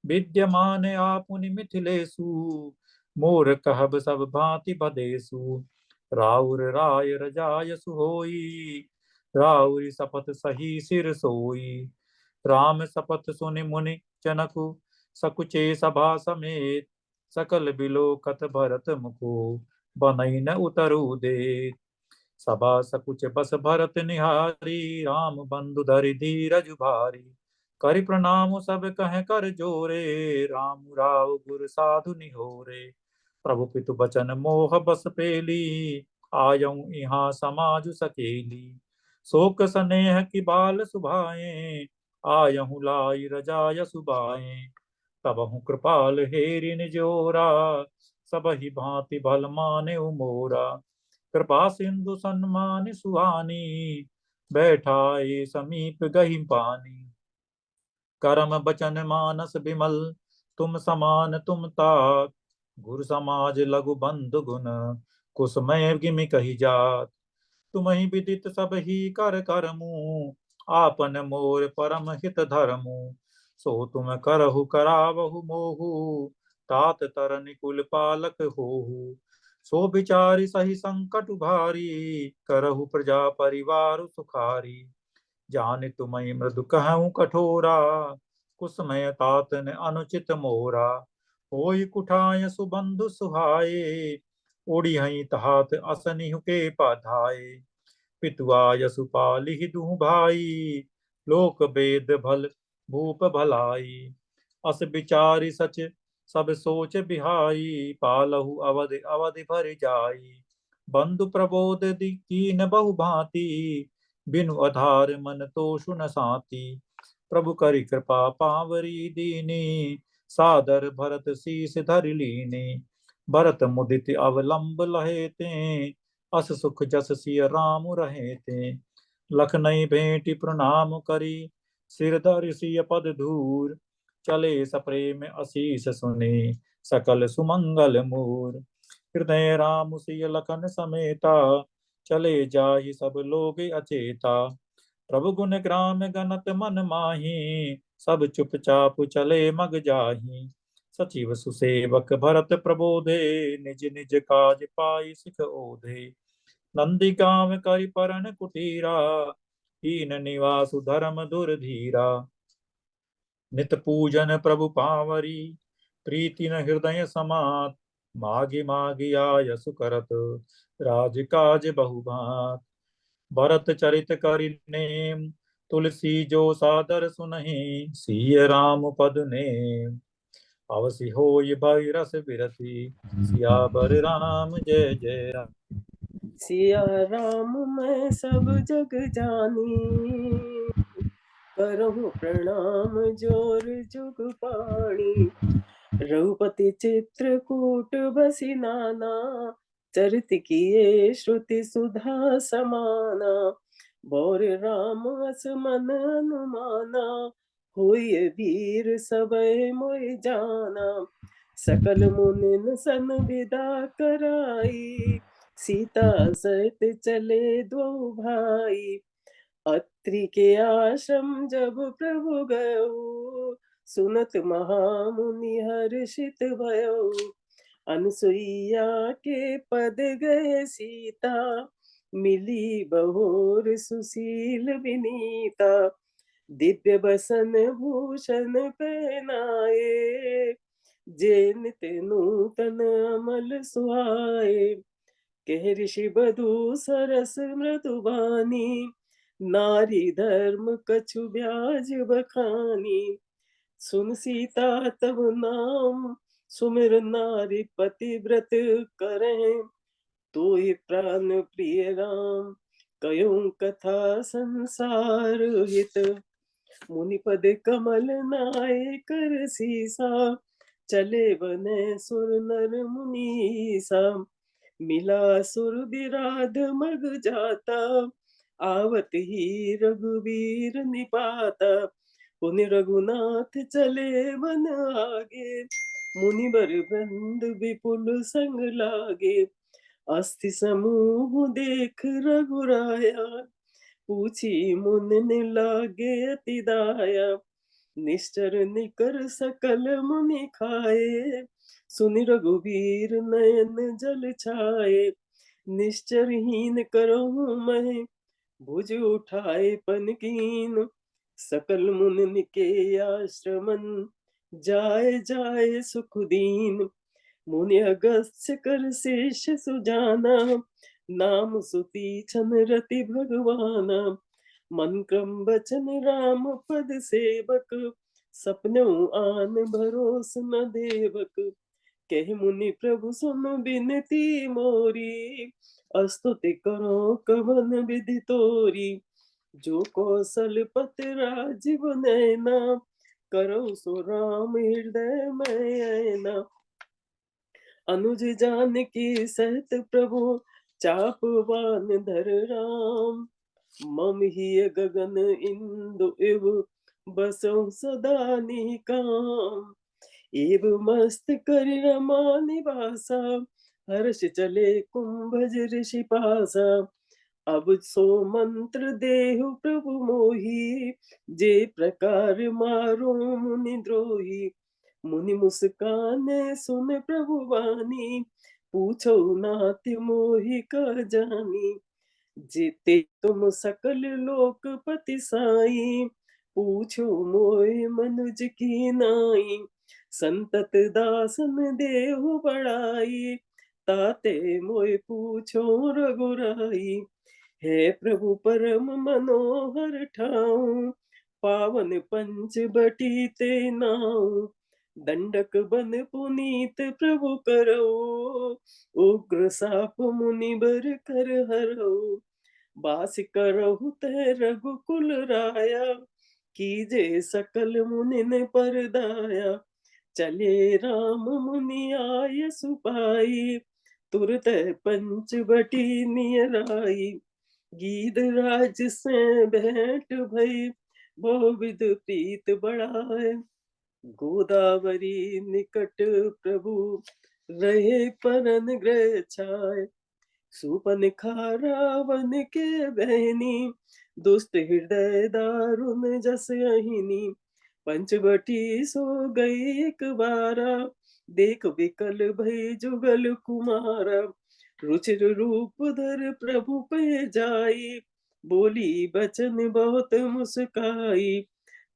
विद्यमान आपुनि मिथिलेषु, मोर कहब सब भांति बदेसु। राउर राय रजाय सुहोई, राउर सपथ सही सिर सोई। राम सपथ सुनि मुनि जनकु, सकुचे सभा समेत। सकल बिलोकत भरत मुखो, बनई न उतरु देत। सभा सकुच बस भरत निहारी, राम बंधु धरि धीरज भारी। करि प्रणाम सब कह कर जोरे, राम राव गुर साधु निहोरे। प्रभु पितु बचन मोह बस पेली, आयऊँ यहाँ समाज सकेली। शोक स्नेह की बाल सुभाए, आयहूँ लाई रजाय सुबाए। तबहु कृपाल हेरि निजोरा, सबहि भांति भल माने मोरा। कृपा सिंधु सन्मान सुहानी, बैठाए समीप गही पानी। करम बचन मानस बिमल, तुम समान तुम तात। गुरु समाज लघु बंधु गुण, कुसमय गिमि कही जात। तुम ही विदित सब ही कर करमु, आपन मोर परम हित धरमु। सो तुम करहु करावहु मोहु, तात तरनि कुल पालक होहु। सो विचारि सही संकट भारी, करहु प्रजा परिवार सुखारी। जान तुम्हें मृदु कहूँ कठोरा, कुसमय तात ने अनुचित मोरा। होई कुठाय सुबंधु सुहाए, ओढ़ी हई तहात असनिहु के पाधाए। पितुआ यशुपालिहि दुहु भाई, लोक वेद भल भूप भलाई। अस विचारि सच सब सोच बिहाई, पालहु अवधि अवधि भर जाई। बंधु प्रबोध कीन बहु भांति, बिनु आधार मन तोषु न साति। प्रभु करि कृपा पावरी दीनी, सादर भरत शीस धरि लीनी। भरत मुदित अवलंब लहे ते, अस सुख जस सिय राम रहे ते। लखनई भेंटि प्रणाम करी, सिर धरि सिय पद धूर। चले सप्रेम असीस सुने, सकल सुमंगल मूर। हृदय राम सिय लखन समेता, चले जाहि सब लोग अचेता। प्रभु गुण ग्राम गनत मन माही, सब चुपचाप चले मग जाही। सचिव सुसेवक भरत प्रबोधे, निज निज काज पाई सिख ओधे। नंदी गांव करि परन कुटीरा, हीन निवासु धर्म दुर्धीरा। नित पूजन प्रभु पावरी, प्रीति न हृदय समात। मागी मागी आय सुकरत, राज काज बहु भांत। भरत चरित करि नेम, तुलसी जो सादर सुनहि। सिय राम पद नेम, अवसि होय भय रस बिरति। सियावर राम जय जय राम। सिया राम मैं सब जग जानी, करहूँ प्रणाम जोर जुग पाणी। रघुपति चित्रकूट बसी नाना, चरित किए श्रुति सुधा समाना। बौर राम अस मन अनुमाना, हुई वीर सबय मोहि जाना। सकल मुनिन सन विदा कराई, सीता सहित चले दो भाई। अत्रि के आश्रम जब प्रभु गयो, सुनत महामुनि हर्षित भयो। अनसुईया के पद गए सीता, मिली बहोर सुशील विनीता। दिव्य बसन भूषण पहनाए, जे नित नूतन अमल सुहाए। कह ऋषि बधू सरस मृदुबानी, नारी धर्म कछु ब्याज बखानी। सुन सीता तब नाम सुमिर नारी पतिव्रत करें। तो प्राण प्रिय राम, कयूं कथा संसार हित। मुनिपद कमल नाय कर सीसा, चले बने सुर नर मुनि सा, मिला सुर विराध मग जाता, आवत ही रघुवीर निपाता। पुनि रघुनाथ चले मन आगे, मुनिवर वृंद विपुल संग लागे। अस्थि समूह देख रघुराया, पूछी मुनि लागे अति दाया। निश्चर निकर सकल मुनि खाए, सुनि रघुवीर नयन जल छाए। निश्चरहीन करहूँ मैं, भुज उठाए पन कीन। सकल मुनि के आश्रमन, जाए जाए सुख दीन। मुनि अगस्त्य कर शेष सुजाना, नाम सुती छन रति भगवाना। मन क्रम बचन राम पद सेवक, सपनों आन भरोस न देवक। कह मुनि प्रभु सुन बिनती मोरी, स्तुति करो कवन विधि तोरी। जो कौशल पति राजीव नैना, करो सो राम हृदय में ऐना। अनुज जानकी सहित प्रभु, चापवान धर राम। मम हिय गगन इंदु इव, बसौ सदा निकाम। एव मस्त कर रमा निवासा, हर्ष चले कुंभज ऋषि पासा। अब सो मंत्र देहु प्रभु मोहि, जे प्रकार मारो मुनि द्रोही। मुनि मुस्काने सुन प्रभु वाणी, पूछो नाति मोहि का जानी। जीते तुम सकल लोकपति साई, पूछो मोहि मनुज की नाई। संतत दासन देहु बड़ाई, ताते मोहि पूछो रघुराई। हे प्रभु परम मनोहर ठाऊं, पावन पंच बटी ते नाऊं। दंडक बन पुनीत प्रभु करो, उग्र साप मुनि बर कर हरो। बास करहु तै रघुकुल राया, कीजे सकल मुनि ने परदाया। चले राम मुनि आय सुपाई, तुरत पंच बटी नियराई। गीध राज से भेंट भई, बहुविध प्रीत बढ़ाए। गोदावरी निकट प्रभु, रहे परन ग्रह छाए। सुपन रावण के बहनी, दुष्ट हृदय दारुण जस अहिनी। पंचवटी सो गई एक बारा, देख विकल भई जुगल कुमारा। रुचिर रूप धर प्रभु पे जाई, बोली बचन बहुत मुस्काई।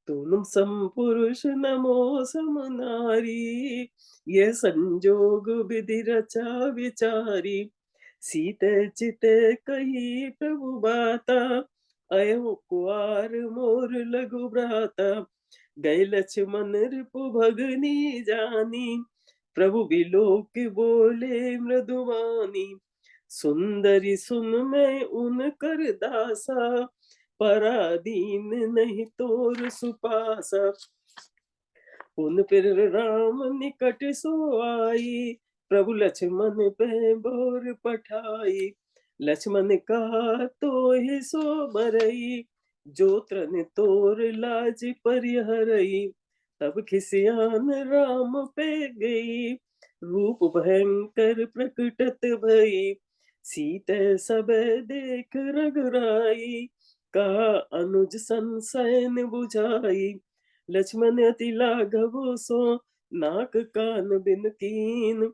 तुम समपुरुष नमो सम नारी, ये संजोग विधि रचा विचारी। सीते चिते कही प्रभु बाता, अयो कुआर मोर लघु भ्राता। गए लक्ष्मण रिपु भगनी जानी, प्रभु बिलोक बोले मृदुवानी। सुंदरी सुन मैं उन कर दासा, पराधीन नहीं तोर सुपासा। पुन फिर राम निकट सो आई, प्रभु लक्ष्मण पे बोर पठाई। लक्ष्मण कहा तो ही सो बरई, जो त्रन तोर लाज परिहरई। तब खिसियान राम पे गई, रूप भयंकर प्रकटत भई। सीते सब देख रघुराई, कहा अनुज संशय न बुझाई। लक्ष्मण अति लाघव सो, नाक कान बिन कीन।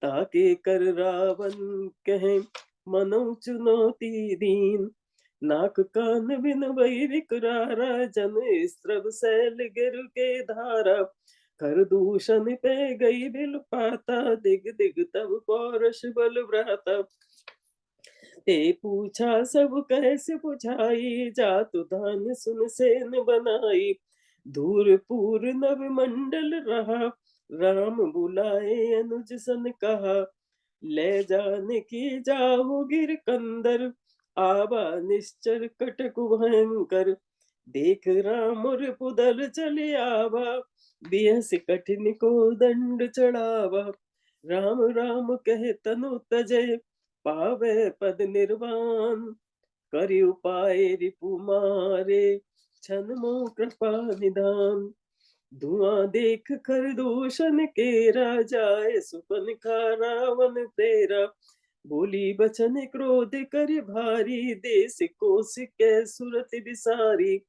ताके कर रावण कहे, मनो चुनौती दीन। नाक कान बिन वही विकरारा, जन स्त्रव शैल गिर के धारा। कर दूषण पे गई बिल पाता, दिग दिग तब पौरुष बल भ्राता। ते पूछा सब कैसे बुझाई, जातु धान सुन सेन बनाई। दूर पूर नव मंडल रहा, राम बुलाए अनुज सन कहा। ले जाने की जाओ गिर कंदर, आवा निश्चर कटक भयंकर। देख राम और पुदल चले आवा, बियस कठिन को दंड चढ़ावा, राम राम कहे तनु तजे, पावे पद निर्वाण, करि उपाय रिपु मारे, छन मोह कृपा निधान। धुआं देख कर दूषण केरा, जाए सुपन का रावण तेरा, बोली बचन क्रोध कर भारी, देश कोश कै सुरत बिसारी,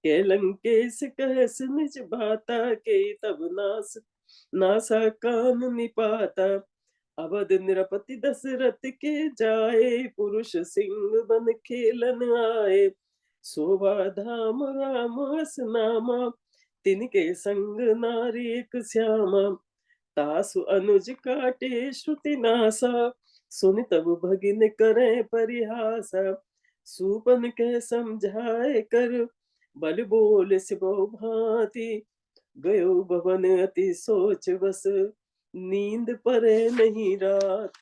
के लंकेश कहस निज बाता, के तब नासा कान निपाता। अवध निरपति दशरथ के जाए, पुरुष सिंह बन खेलन आए, शोभा धाम राम हस नामा, तिनके संग नारी एक श्यामा। तासु अनुज काटे श्रुति नासा, सुन तब भगिन करे परिहासा। सूपन कह समझाए कर, बल बोल सिबो भांति, गयो भवन अति सोच बस, नींद परे नहीं रात।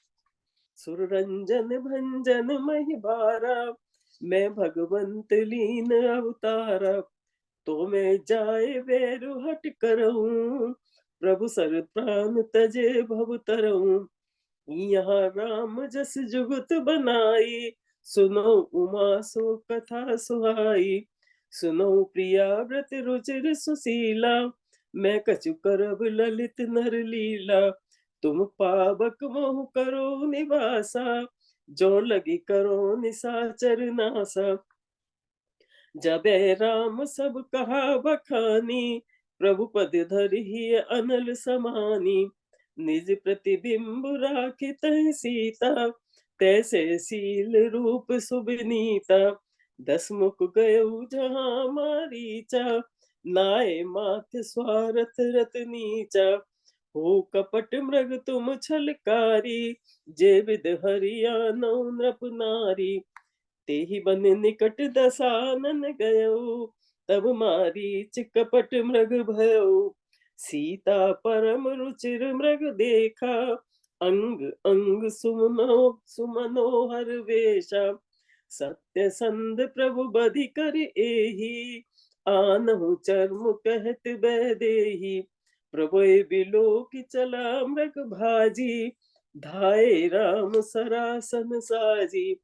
सुर रंजन भंजन महि बारा, मैं भगवंत लीन अवतारा। तो मैं जाए वैरु हट करऊं, प्रभु सर प्राण तजे भव तरऊं। यहाँ राम जस जुगत बनाई, सुनो उमा सो कथा सुहाई। सुनो प्रिया व्रत रुचिर सुशीला, मैं कछु करब ललित नर लीला। तुम पावक मोह करो निवासा, जो लगी करो निशाचर नासा। जबे राम सब कहा बखानी, प्रभु पद धरि अनल समानी। निज प्रतिबिंब राखि तहि सीता, तैसे सील रूप सुबनीता। दस मुख गयउ जहाँ मारीचा, नाय माथ स्वारथ रत नीचा। हो कपट मृग तुम छलकारी, जे विद हरियाणौ नृप नारी। तेहि बन निकट दसानन गयो, तब मारीच कपट मृग भयो। सीता परम रुचिर मृग देखा, अंग अंग सुमनोहर वेशा। सत्य संध प्रभु बधि कर एही, आनहु चर्म कहत बैदेही। प्रभु बिलो की चला मृग भाजी, धाये राम सरासन साजी।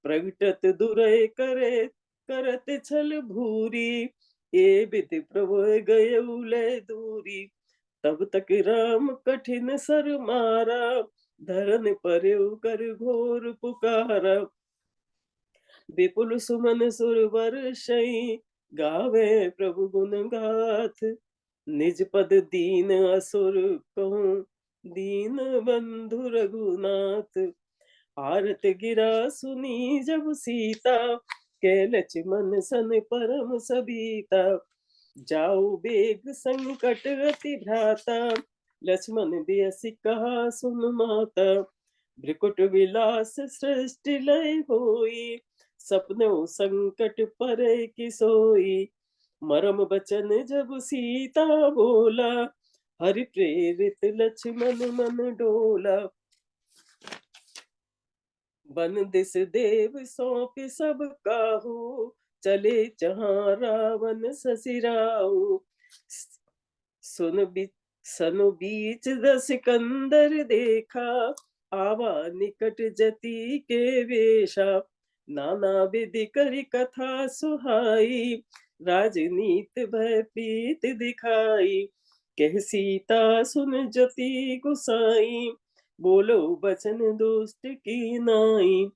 प्रगटत दुरय करे करत छल भूरी, ये विधि प्रभु गए ले दूरी। तब तक राम कठिन सर मारा, धरन पर्यु कर घोर पुकारा। विपुल सुमन सुर वर्षई, गावे प्रभु गुण गाथ। निज पद दीन असुर कहूँ, दीन बंधु रघुनाथ। आरत गिरा सुनी जब सीता, के लक्ष्मण सन परम सबीता। जाऊ बेग संकट अति भ्राता, लक्ष्मण बियसि कहा सुन माता। भ्रिकुट विलास सृष्टि लय होई, सपनों संकट परे कि सोई। मरम बचन जब सीता बोला, हरि प्रेरित लक्ष्मण मन डोला। बन दिस देव सौंप सब काहू, चले जहाँ रावण ससिराऊ। सनु बीच दस कंदर देखा, आवा निकट जति के वेशा। नाना विधि करी कथा सुहाई, राजनीत भय प्रीत दिखाई। कह सीता सुन जति गुसाई, बोलो बचन दुष्ट की नाई।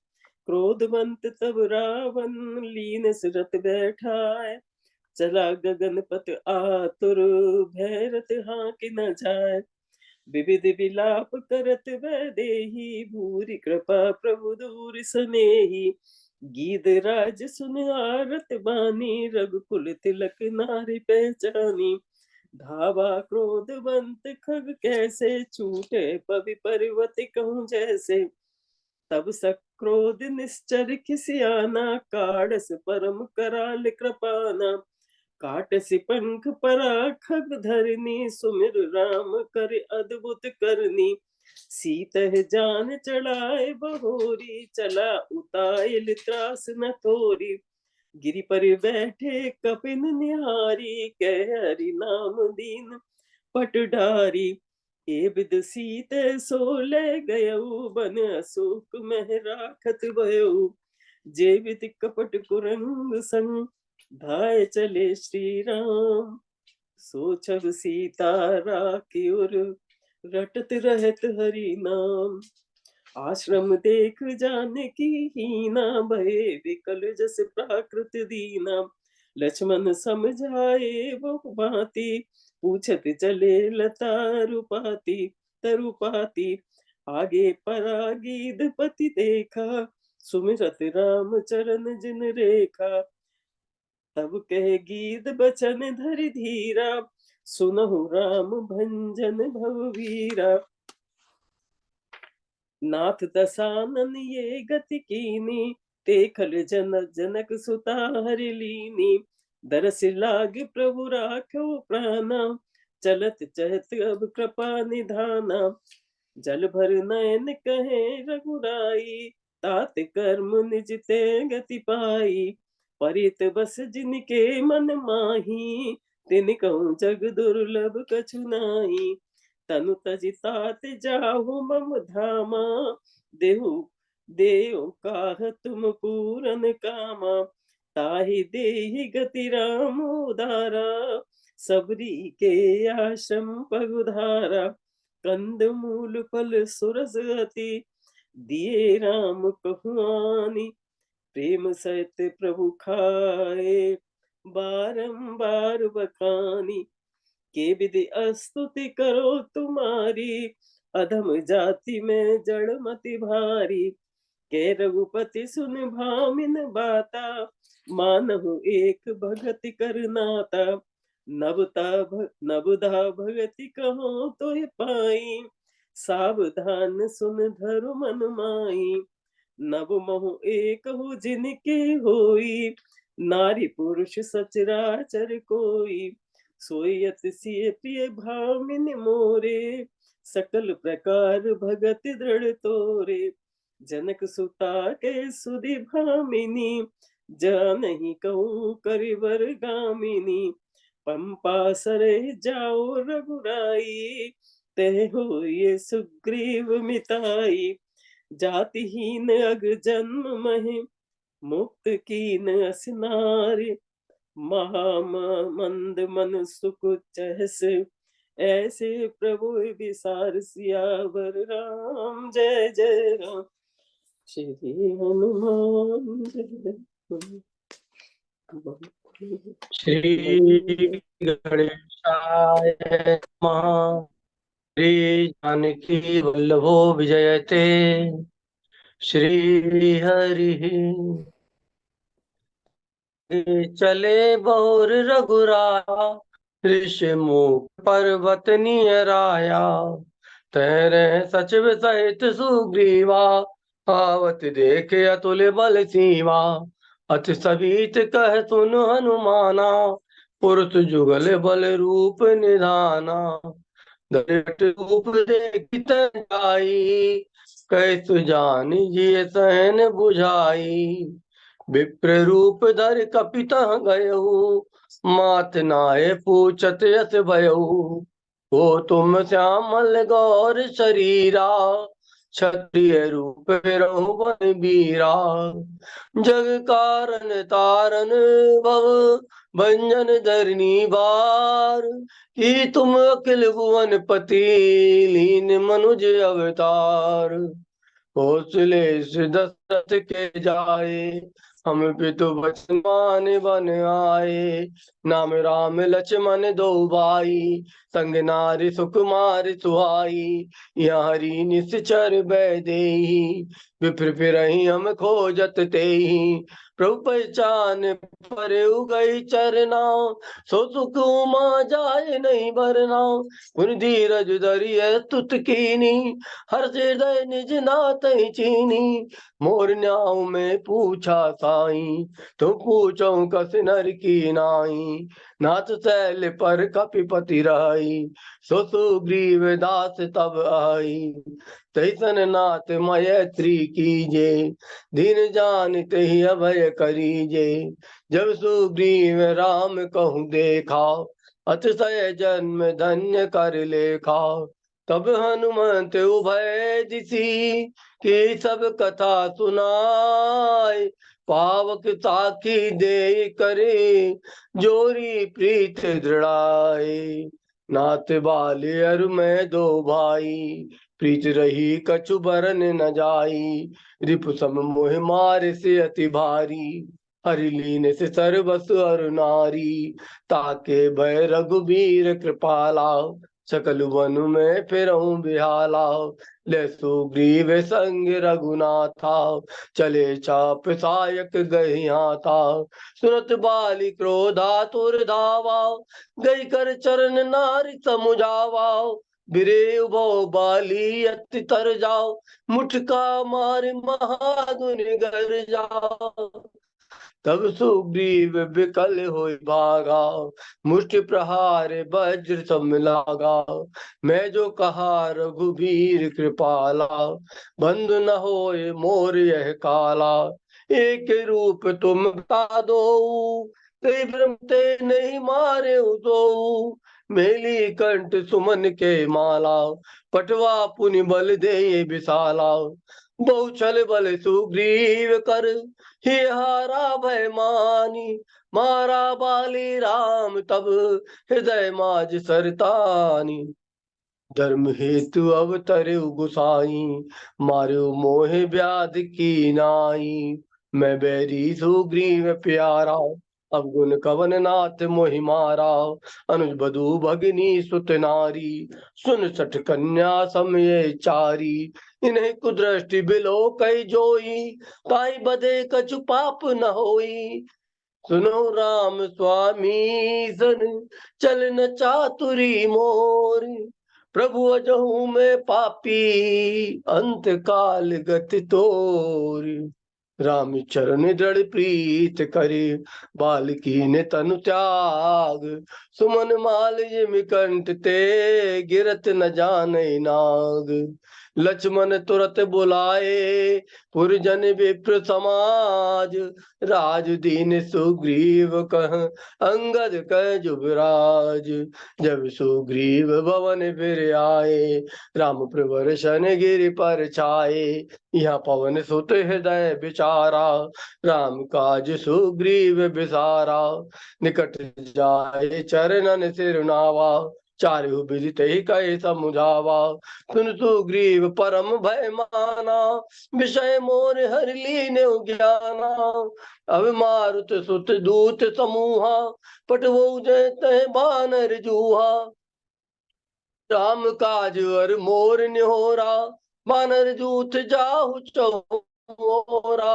क्रोधवंत तब रावण लीन सुरत बैठाए, चला गगन पत आतुर भैरत हाँ कि न जाए। विविध विलाप करत वैदेही, भूरि कृपा प्रभु दूर सनेही। गीध राज सुन आरत बानी, रघुकुल तिलक नारी पहचानी। धावा क्रोधवंत खग कैसे, छूटे पवि पर्वत कहूँ जैसे। तब सक्रोध निश्चर खिसियाना, काढ़स परम कराल कृपाना। काटसि पंख परा खग धरनी, सुमिर राम कर अद्भुत करनी। सीतह जान चढ़ाए बहोरी, चला उताइल त्रास न थोरी। गिरि पर बैठे कपिन निहारी, कह हरि नाम दीन पट डारी। ए बिद सीते सो ले गयऊ बन अशोक मह राखत भयो। जे विधि कपट कुरंग संग धाय चले श्री राम। सोचब सीता राखी उर रटत रहत हरि नाम। आश्रम देख जानकी हीना भये विकल जस प्राकृत दीना। लक्ष्मण समझाए बहु भांति पूछत चले लता रुपाती तरुपाती। आगे परागीद पति देखा सुमिरत राम चरण जिन रेखा। तब कह गीत बचन धरि धीरा सुनहु राम भंजन भववीरा। नाथ दसानन ये गति कीनी देखल जनक सुता हरि लीनी। दरस लाग प्रभु राखो प्राणा चलत चहत अब कृपा निधाना। जल भर नयन कहे रघुराई तात कर्म निज ते गति पाई। परित बस जिनके मन माही तिन कहूँ जग दुर्लभ कछु नाही। तनु तजि तात जाहु मम धामा देहु देव काह तुम पूरन कामा। ताहि देहि गति राम उदारा सबरी के आश्रम पगुधारा। कंद मूल फल सुरस अति दिए राम कहुआनी। प्रेम सहित प्रभु खाए बारंबार बखानी। के विधि स्तुति करो तुम्हारी अधम जाति में जड़ मति भारी। के रघुपति सुन भामिन बाता मानहु एक भगति करनाता। नबुधा भगति कहो तो पाई सावधान सुन धरु मन माई। नब महु एक हो जिनके होई नारी पुरुष सचराचर कोई। सोयत सिय प्रिय भामिन मोरे सकल प्रकार भगत दृढ़ तोरे। जनक सुता के सुधि भामिनी जानहि कहूँ करिवर गामिनी। पंपा सरे जाओ रघुराई तह हो ये सुग्रीव मिताई। जातिहीन अग जन्म महि मुक्त कीन असनारी। मंद मन सुख चहस ऐसे प्रभु विसार सियावर राम जय जय राम। श्री हनुमान श्री गणेशाय नमः। श्री जानकी वल्लभो विजयते श्री हरि। चले बौर रघुराया ऋषिमुख पर्वत नियराया। तैरे सचिव सहित सुग्रीवा आवत देखे अतुल बल सीवा। अति सबीत कह सुन हनुमाना पुरुष जुगल बल रूप निधाना। दृढ़ रूप देखित जाई कैसु जान जिय सहन बुझाई। विप्र रूप धर कपित गयऊ मात नाय पूछत यस भयऊ। हो तुम श्यामल गौर शरीरा क्षत्रिय रूप रहु वन बीरा। जग कारण तारन भव भंजन धरनी बार। कि तुम अखिल भुवन पति लीन मनुज अवतार। कौशलेश दशरथ के जाए हम पितु वचन मान बन आए। नाम राम लक्ष्मण दो भाई संग नारी सुकुमार सुहाई। यहाँ हरि निश्चर बैदेही विप्र फिरहि हम खोजत तेहि। प्रभु पहचान पर गई चरना सो सुख उमा जाए नहीं भरना। पुन धीरज धरिय तुत कीनी हर हृदय निज नाथ चीनी। मोर न्याव में पूछा साई तुम पूछो कस नर की नाई। नाथ शैल पर कपिपति राई सो सुग्रीव दास तब आई। तैसन नाथ मैत्री कीजे दीन जानते ही अभय करीजे। जब सुग्रीव राम कहूँ देखा अतिशय जन्म धन्य कर लेखा। तब हनुमंत उभय दिसी की सब कथा सुनाय। पावक साखी दे करे जोरी प्रीत दृढ़ाए। नाथ बाले अरु मैं दो भाई प्रीत रही कछु बरन न जाई। रिपु सम मोह मार से अति भारी हरि लीन से सर्वस अरु नारी। ताके भय रघुबीर कृपाला सकल वन में फिरऊं बिहाला। ले सुग्रीव संग रघुनाथा चले चाप सायक गहिया था। सुनत बाली क्रोधातुर धावा गई कर चरण नारी समुझावा। बिरे उभो बाली अति तर जाओ मुठका मार महागुन गर जाओ। तब सुग्रीव विकल होय भागा मुष्टि प्रहार वज्र सम लागा। मैं जो कहा रघुबीर कृपाला बंधु न होय मोर यह काला। एक रूप तुम बता दो कई भ्रम ते नहीं मारे तो। मेली कंठ सुमन के माला पटवा पुनि बल दे विशाला। बहु बल सुग्रीव कर हे हारा भय मानी। मारा बाली राम तब हृदय माज सरतानी। धर्म हेतु अवतरे गुसाई मार्यो मोह व्याध की नाई। मैं बैरी सुग्रीव प्यारा अब गुण कवन नाथ मोहि मारा। अनुज बधु भगिनी सुत नारी सुन सठ कन्या समय चारी। इन्हें कुदृष्टि बिलो कई जोई ताई बदे कछु पाप न होई। सुनो राम स्वामी सन चलन चातुरी मोर। प्रभु अजहू में पापी अंत काल गति तोर। राम चरण दृढ़ प्रीत करे बालकी ने तनु त्याग। सुमन माल जिमि कंठ ते गिरत न जाने नाग। लक्ष्मण तुरत बुलाए पुरजन विप्र समाज। राज दीन सुग्रीव कह अंगद कह जुबराज। जब सुग्रीव भवन फिर आए राम प्रवर्षन गिरि पर छाए। यहाँ पवन सुत हृदय विचारा राम काज सुग्रीव बिसारा। निकट जाए चरणन सिरनावा चारु विदित ही कहे समुझावा। सुन सुग्रीव परम भय माना विषय मोर हरि लीने ज्ञाना। अब मारुत सुत दूत समूहा पटवो जय तह बानर जूहा। राम काज अर मोर निहोरा बानर जूथ जाहु चौरा।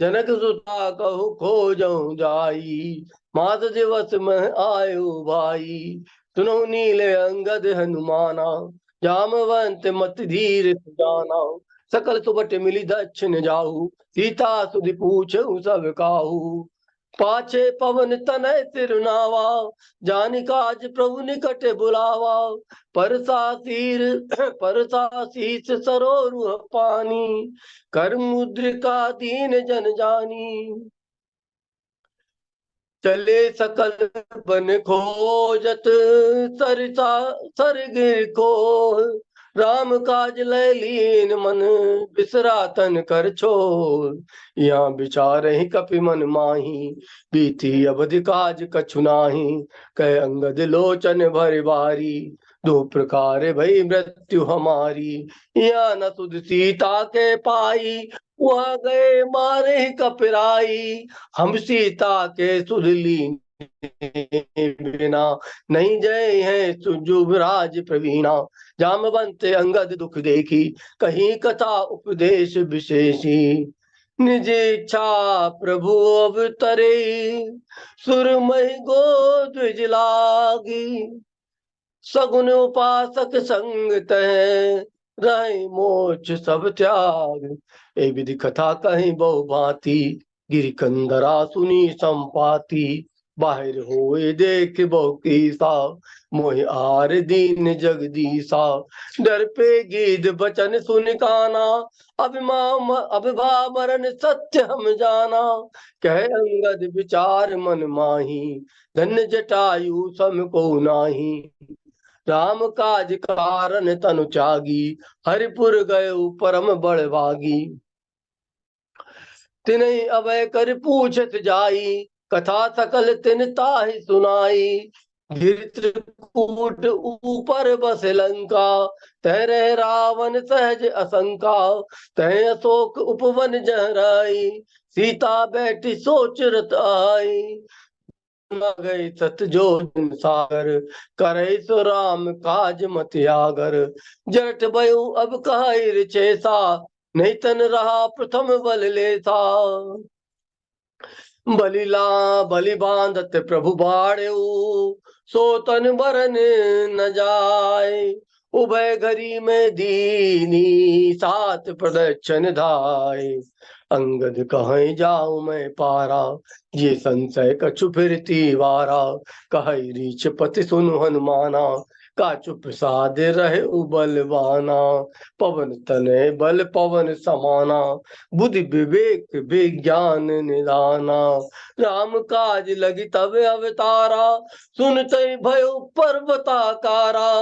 जनक सुता कहु खोजऊं जाई मात दिवस में आयु भाई। सुनो नील अंगद हनुमाना जामवंत मत धीर सुजाना। सकल सुबट मिली दक्षिण जाहु सीता सुधि पूछऊ सब काहू। पाछे पवन तनय तिरुनावा जानि काज प्रभु निकट बुलावा। परसा शीस सरोरुह पानी कर मुद्रिका दीन जन जानी। चले सकल बन खोजत सरिता सरगिर को। राम काज लय लीन मन बिसरा तन कर छोर। यहाँ विचारहि कपि मन माही बीती अवधि काज कछु नाही। कह अंगद लोचन भर बारी दो प्रकार भई मृत्यु हमारी। यहाँ न सुध सीता के पाई वहाँ गए मारे कपिराई। हम सीता के सुध लीन बिना नहीं जय है सुजुबराज प्रवीणा। जामवंत अंगद दुख देखी कहीं कथा उपदेश विशेषी। निज इच्छा प्रभु अवतरे सुरमय गो द्विज लागी। सगुन उपासक संग तह रहे मोक्ष सब त्याग। ए विधि कथा कहीं बहु भांति गिरि कंदरा सुनी संपाति। बाहिर होए देख बहु कीसा, मोहि आर दीन जगदीसा। डर पे गीत बचन सुन काना, अभिभा मरण सत्य हम जाना। कह अंगद विचार मन माही, धन्य जटायु सम को नाही। राम काज कारण तनु त्यागी, हरिपुर गए परम बड़ भागी। तिन्हि अभय कर पूछत जाई, कथा सकल तिन ताहि सुनाई। घृतकूट ऊपर बस लंका, तह रह रावण सहज असंका। तह अशोक उपवन जहराई, सीता बैठी सोच रत आई। न गए सत जो सागर, करे सो राम काज मत आगर। जरठ भयो अब कहा चेसा, नहीं तन रहा प्रथम बल लेसा। बलि बांधत प्रभु बाड़ेऊ, सो तन बरन न जाय। उभय घरी में दीनी, सात प्रदक्षिण धाय। अंगद कहीं जाऊं मैं पारा, ये संशय कछु फिरती वारा। कहि रीछ पति सुनु हनुमाना, का चुप साध रहे बलवाना। पवन तनय बल पवन समाना, बुद्धि विवेक विज्ञान निदाना। राम काज लगी तब अवतारा, सुनते भयो पर्वताकारा।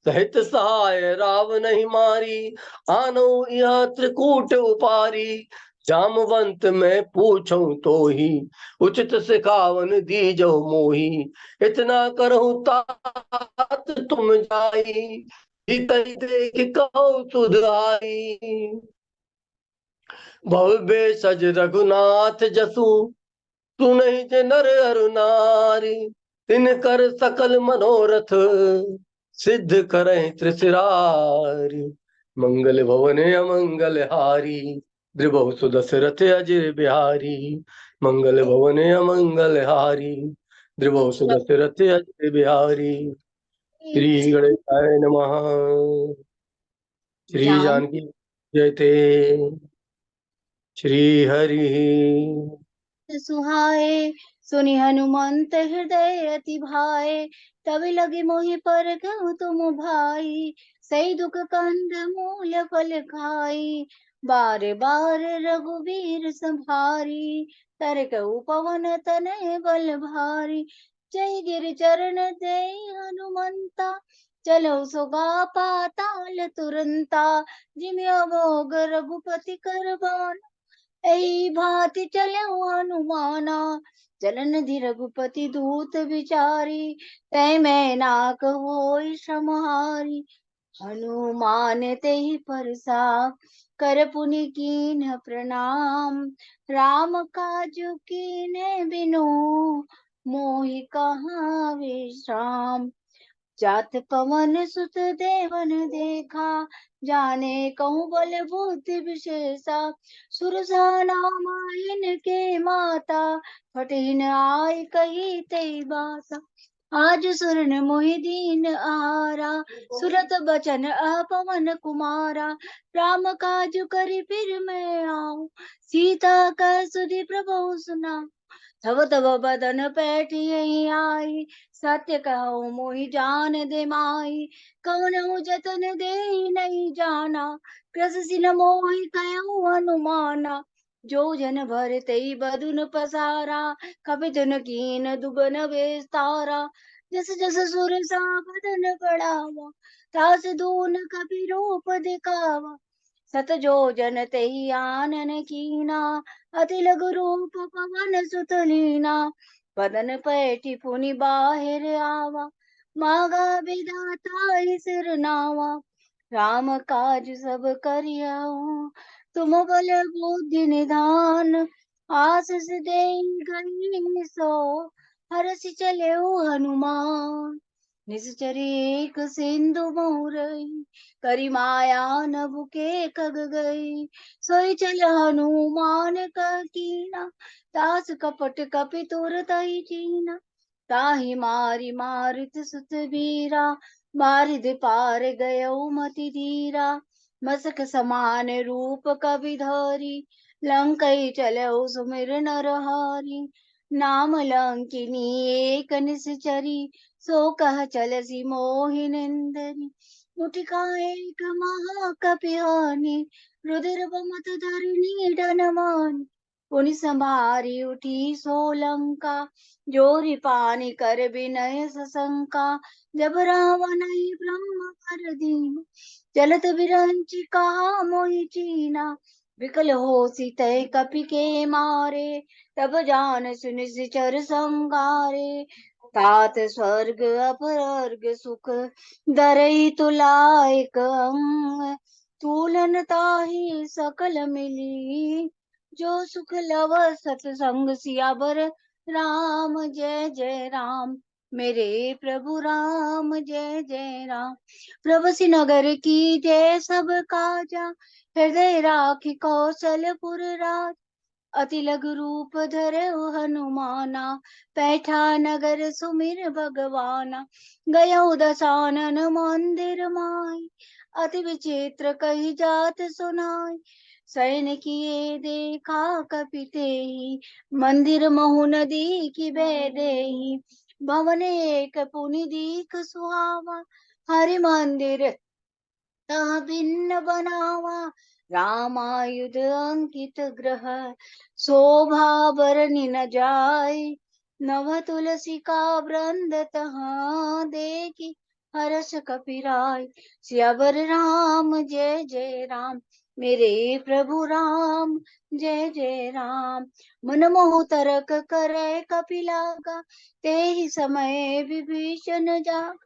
सहित सहाय राव नहीं मारी, आनो यह त्रिकूट उपारी। जामवंत मैं पूछूं तो ही, उचित सिखावन दीजो मोही। इतना करहूं तात तुम जाई, इतई देख कहो सुध आई। भव्य सज रघुनाथ जसु, सुनहि जे नर अरु नारी। तिन कर सकल मनोरथ, सिद्ध करहि त्रिशिरारी। मंगल भवन अमंगल हारी, द्रिबहु सुदशरथ अजय बिहारी। मंगल भवन अमंगल हारी, द्रिबहु सुदशरथ अजय बिहारी। श्री गणेशाय नमः। श्री जानकी जयते। श्री हरि। सुहाए सुनि हनुमंत हृदय अति भाए। तब लगे मोहि पर कहूँ तुम भाई, सही दुख कंद मूल फल खाई। बार बार रघुवीर संभारी, तर कहु पवन तनय बल भारी। जय गिर चरण जय हनुमंता, चलो सुगा पाताल तुरंता। जिमि अमोघ रघुपति कर बान, ऐ भांति चलऊ हनुमाना। चलन धि रघुपति दूत विचारी, तै मैं नाक होई श्रमहारी। हनुमान तेहि परसा, कर पुनि कीन्ह प्रणाम। राम काजु कीन्हे बिनु, मोहि कहाँ विश्राम। जात पवन सुत देवन देखा, जाने कहूँ बल बुद्धि विशेषा। सुरसा नाम इनके माता, फटहि न आय कही तै बाता। आज सुर न मोहि दीन आहारा, सुरत बचन अपवन कुमारा। राम काज करि फिर मैं आऊँ, सीता का सुधि प्रभु सुना। तब तब बदन पैठियहि आई, सत्य कहूँ मोहि जान दे माई। कवनहु जतन देहि नहीं जाना, क्रससि न मोहि कयहु हनुमाना। जो जन भर तेहि बदन पसारा, कपितन कीन दुगन विस्तारा। जस जस सुरसा बदन बढ़ावा, तास दून कपि रूप दिखावा। सत जो जन तेहि आनन कीना, अति लघु रूप पवन सुत लीना। बदन पैठी पुनि बाहिर आवा, मागा विधाता सिर नावा। राम काज सब करियऊ, तुम बल बुद्धि निधान। आशीष देहि गई सो, हरषि चलेऊ हनुमान। निश्चरी एक सिंधु मोरई, करी माया नभ के कग गई। सोई चल हनुमान का कीना, दास कपट कपि तुर तहि कीना। ताहि मारी मारित सुत बीरा, बारिद पार गयऊ मति धीरा। मसक समान रूप कवि धरी, लंकई चलऊ सुमिर नरहरि। नाम लंकिनी एक निश्चरी, सो कह चलसी मोहिनींदरी। मुटिका एक महाकपिहानी, रुधिर बमत धरणी डनमानी। पुनि संभारी उठी सोलंका, जोरी पानी कर विनय सशंका। जब रावण ब्रह्म कर दीन, चलत बिरंची कहा मोहि चीना। विकल होसी तय कपि के मारे, तब जान सुनि सिचर संगारे। तात स्वर्ग अपवर्ग सुख, दरई तुला एक अंग। तुलन ताहि सकल मिली, जो सुख लव सतसंग सियावर राम। जय जय राम मेरे प्रभु राम, जय जय राम। प्रभु नगर की जय सब काजा, हृदय राखी कौशलपुर राज। अति लघु रूप धरे हनुमाना, पैठा नगर सुमिर भगवाना। गयो दसानन मंदिर माई, अति विचित्र कही जात सुनाई। सैन किए देखा कपितेहि, मंदिर महु नदी की बेदेहि। भवन एक पुनि दीख सुहावा, हरि मंदिर तह भिन्न बनावा। रामायुध अंकित ग्रह, शोभा बरनि न जाय। नव तुलसी का वृंद तहाँ, देखी हर्ष कपिराय। सियावर राम जय जय राम, मेरे प्रभु राम जय जय राम। मन मोह तरक करे कपिलागा, तेहि समय विभीषण जाग।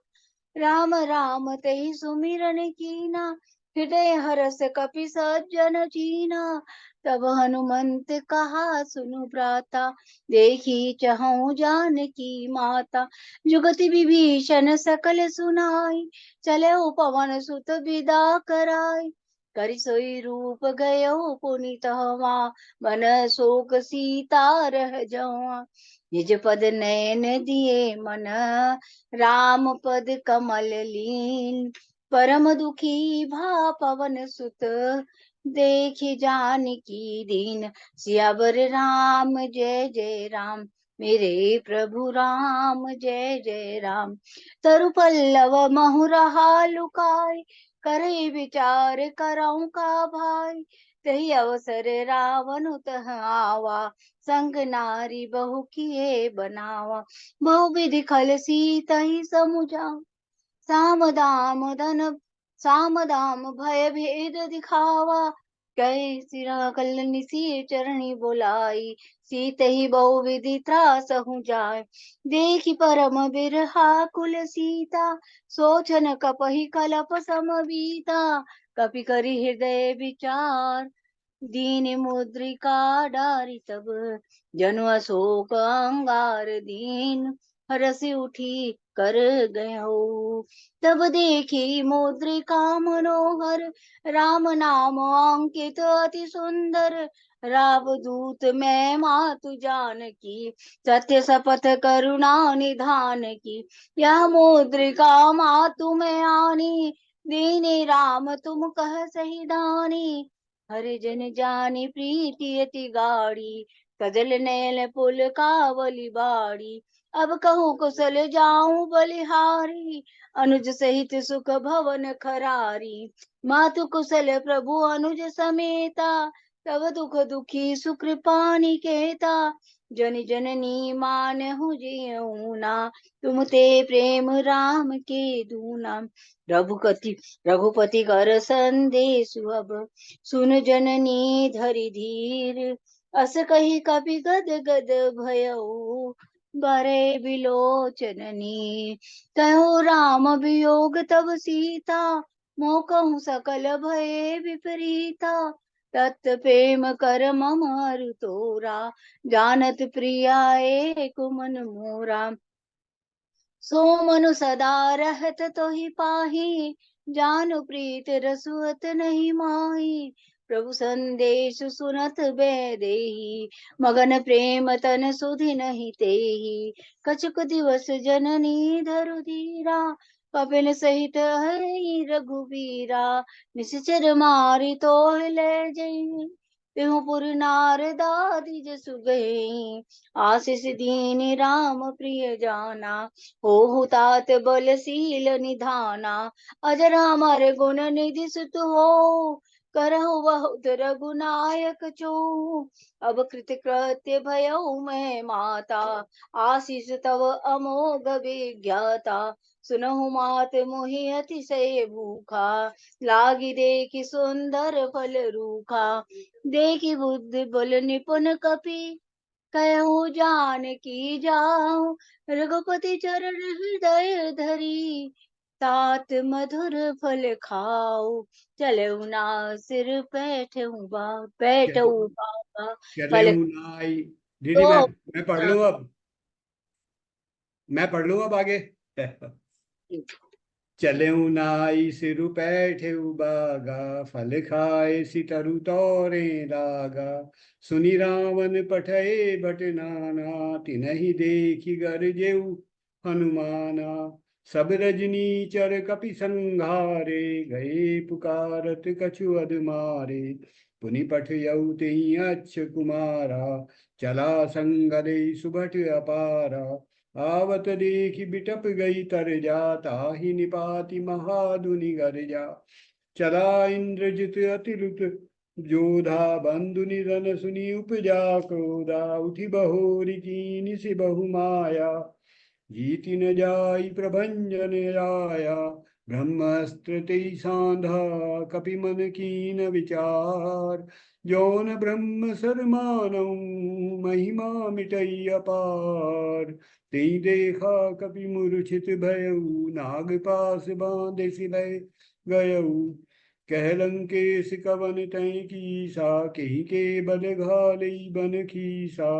राम राम तेहि सुमिरन कीना, हृदय हरष कपि सज्जन चीना। तब हनुमंत कहा सुनु भ्राता, देखी चहु जानकी माता। जुगति विभीषण सकल सुनाई, चले पवन सुत विदा कराई। करि सोई रूप गयो पुनि तहवा, मन शोक सीता रह जावा। निज पद नयन दिए मन, राम पद कमल लीन। परम दुखी भा पवन सुत, देखि जानकी दीन। सियावर राम जय जय राम, मेरे प्रभु राम जय जय राम। तरु पल्लव महु रहा लुकाय, करे विचार करऊं का भाई। तही अवसर रावण तह आवा, संग नारी बहु किए बनावा। बहुविधि खल सीतहि समुझा, साम दाम धन साम दाम भय भेद दिखावा। कई सिरा कल्लनि सिर चरणी बोलाई, सीतहि बहुविधि त्रासहु जाय। देखि परम बिरहा कुल सीता, सोचन कपहि कलप समबीता। कपि करि हृदय विचार, दीन मुद्रिका डारी तब। जनु अशोक अंगार दीन, हरसि उठी कर गयो। तब देखी मुद्रिका मनोहर, राम नाम अंकित अति सुंदर। राव दूत मैं मातु जानकी, सत्य शपथ करुणा निधान की। यह मुद्रिका मातु मैं आनी, दीने राम तुम कह सही दानी। हरि जन जानी प्रीति अति गाढ़ी, सजल नैन पुल कावली बाड़ी। अब कहूँ कुशल जाऊं बलिहारी, अनुज सहित सुख भवन खरारी। मातु कुशल प्रभु अनुज समेता, तब दुख दुखी सुकृपा निकेता। जन जननी मानहु जियऊना, तुम ते प्रेम राम के दूना। रघुपति कर संदेश अब, सुन जननी धरि धीर। अस कही कपि गद गद भयऊ, बरे बिलोचननी। कहो राम वियोग तब सीता, मोह कहूँ सकल भय विपरीता। तत् प्रेम कर मम अरु तोरा, जानत प्रिया एक मन मोरा। सो मनु सदा रहत तोहि पाही, जानु प्रीत रसुअत नहीं माही। प्रभु संदेश सुनत बैदेही, मगन प्रेम तन सुधि नहीं तेही। कछुक दिवस जननी धरु धीरा, कपिल सहित हरि रघुबीरा। निश्चर मारी तोहि ले जई, तेहु पुर नारदादि जसु गए, आशीष दीन राम प्रिय जाना, हो तात बलशील निधाना, अजर अमर गुण निधि सुत हो, करहु बहुत रघुनायक जो, अब कृत कृत्य भयउ मैं माता, आशीष तव अमोघ विज्ञाता, सुनहु मात मोहि अतिशय भूखा, लागी देखि सुंदर फल रूखा, देखि बुद्धि बल निपुण कपि, कहूँ जान की जाऊं, रघुपति चरण हृदय धरी, तात मधुर फल खाऊ, चलऊ ना सिर बैठऊ बाबा चले फल नाई। दीदी तो मैं पढ़ लूँ अब, मैं पढ़ लूँ अब आगे। चले नाई सिर पैठे बागा, फल खाए सितरु तोरे लागा, सुनि रावण पठए भट नाना, तिनहि देखि गरजेउ हनुमाना, सब रजनी चर कपि संघारे, गए पुकारत कछु अध मारे, पुनि पठयउ तेहि अच्छ कुमारा, चला संगरे सुभट अपारा, आवत देखि बिटप गई तर जा, ताहि निपाति महादुनि गर्जा, चला इंद्रजित अतिरुत जोधा, बंधु निधन सुनि उपजा क्रोधा, उठि बहोरी कीनि से बहु माया, जीति न जाई प्रभंजन आया, ब्रह्मास्त्र तेई सांधा, कपि मन कीन विचार, जौन ब्रह्म सर मानऊ, महिमा मिटई अपार, तेई देखा कपि मूर्छित भयऊ, नाग पास बांधे सिलय गयऊ, कह लंकेश कवन तय कीसा, केहि के बल घालई बन खीसा,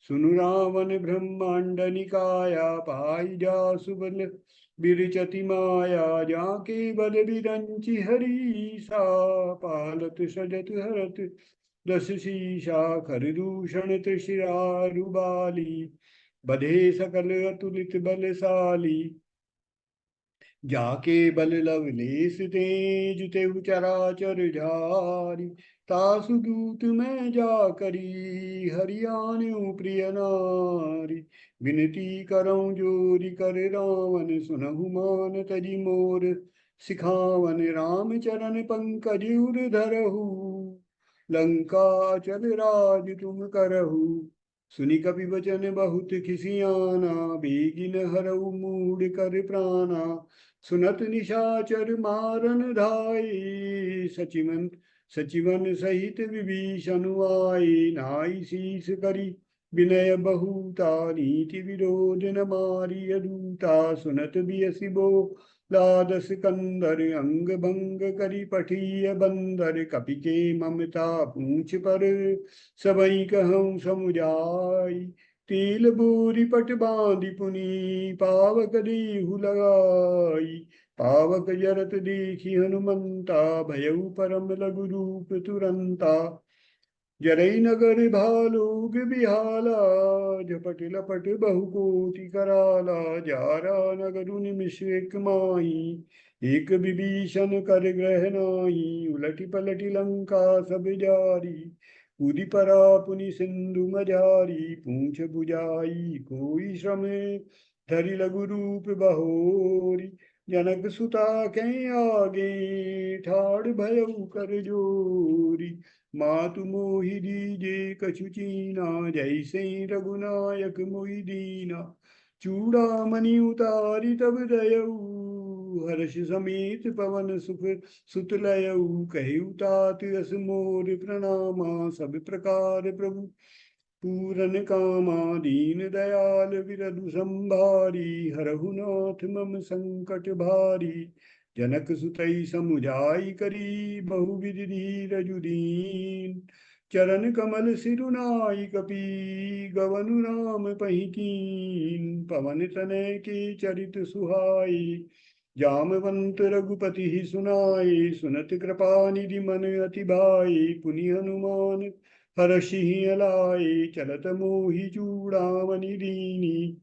सुनु रावण ब्रह्मांड निकाया, पाई जासु बल बिरचति माया, जाके बल बिरंचि हरीसा, पालत सजत हरत दस शीशा, कर दूषण त्रिशिरारुबाली, बधे सकल अतुलित बलशाली, जाके बल लवलेश तेज तेहु चराचर झारी, तासु दूत मैं जा करी, हरियाणु प्रिय नारी, विनती करऊं जोरी कर रावण, सुनहु मान तजी मोर सिखावन, राम चरण पंकज उर धरहु, लंका चल राज तुम करहु, सुनि कपि वचन बहुत खिसियाना, बेगिन हरऊ मूड कर प्राणा, सुनत निशाचर मारन धाये, सचिवन सहित विभीषण आए, नाई शीस करी विनय बहुता, नीति विरोध न मारिय दूता, सुनत बियसि बो लादस कंदर, अंग भंग करी पठिय बंदर, कपि के ममता पूछ पर, सबई कहूँ समुझाई, तिल बोरी पट बांधि पुनि, पावक देहु लगाई, पावक जरत देखी हनुमंता, भयउ परम लघु रूप तुरंता, जरई नगर भालुग बिहाला, झपट लपट बहुकोटि कराला, जारा नगरु निमिष एक माही, एक विभीषण कर ग्रह नाही, उलटी पलटी लंका सब जारी, कूदी परा पुनि सिंधु मझारी, पूछ बुझाई कोई श्रम, धरि लघु रूप बहोरी, जनक सुता कै आगे, ठाड़ भयउ कर जोरी, मातु मोहि दीजे कछु चीना, जैसे रघुनायक मोहि दीना, चूड़ामणि उतारी तब दयऊ, हर्ष समेत पवन सुख सुत लयऊ, कहु तात यस मोर प्रणामा, सब प्रकार प्रभु पूरन कामा, दीन दयाल विरधु संभारी, हरहु नाथ मम संकट भारी, जनक सुतई समुझाई करी, बहुविधि धीरजु दीन, चरण कमल सिरुनाई कपि, गवनु राम पही कीन, पवन तनय के चरित सुहाई, जामवंत रघुपति ही सुनाई, सुनत कृपा निधि मन अति भाई, पुनि हनुमान हरषि अलाई, चलत मोहि चूड़ामणि दीनी,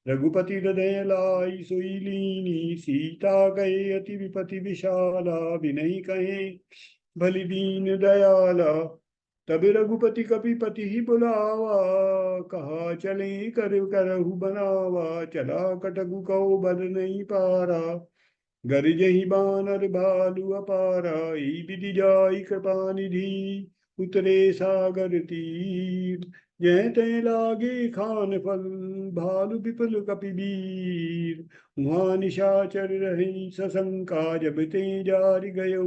रघुपति हृदय लाई सोई लीनी, सीता गए अति विपति विशाला, बिनहि कहे भलि दीन दयाला, तब रघुपति कपिपति ही बुलावा, कहा चले कर करहु बनावा। चला कटकु कहो बल नहीं पारा, गरजहि बानर भालु अपारा। ई विधि जाई कृपा निधि, उतरे सागर तीर। जय तय लागे खान फल, भालु विपुल कपिवीर। वहाँ निशाचर रही सशंका, जब ते जारि गयो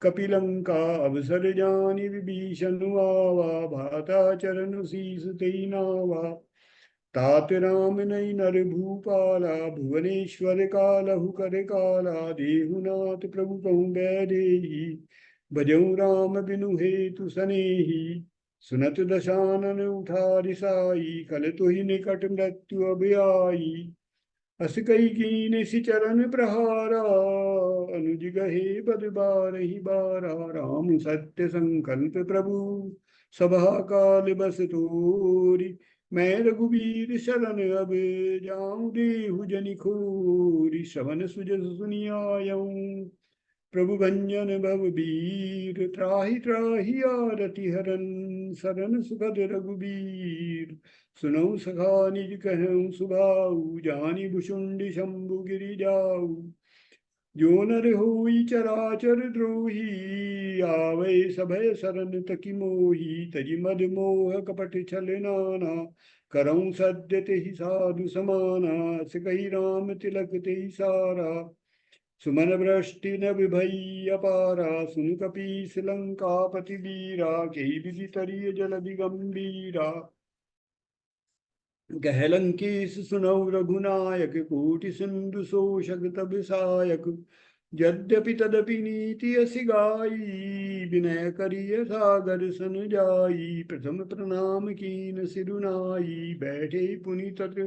कपिलंका। अवसर जानि विभीषण आवा, भाता चरण शीस ते नावा। तात राम नहीं नर भूपाला, भुवनेश्वर कालहु कर काला। देहुनाथ प्रभु कहूँ बैदेही, भजऊ राम बिनु हेतु सनेही। सुनत दशानन उठा रिसाई, खल तुहि निकट मृत्यु अब आई। अस कई कीन सि चरण प्रहारा, अनुज गहे बद बारहि बारा। राम सत्य संकल्प प्रभु, सभा काल बस तोरी। मैं रघुबीर शरण अब, जाऊं देहु जनि खोरी। श्रवण सुजस सुनियायऊं, प्रभु भंजन भव बीर। त्राहि त्राहि आरति हरन, सरन सुखद रघुबीर। सुनऊ सखा निज कहऊँ सुभाऊ, जानि भुषुंडि शंभु गिरि जाऊ। जो नर होई चराचर द्रोही, आवे सभय सरन तकि मोही। तजि मद मोह कपट छल नाना, करऊँ सद्य तेहि साधु समाना। अस कही राम तिलक तेहि सारा, सुमन वृष्टि नभ भई अपारा। सुन कपीस लंकापति वीरा, केहि विधि तरिय जलधि गंभीरा। कह लंकेश सुनऊ रघुनायक, कोटि सिंधु शोषक तब सायक। यद्यपि तदपि नीति असि गाई, विनय करिय सागर सन जाई। प्रथम प्रणाम कीन सिरुनाई, बैठे पुनि तट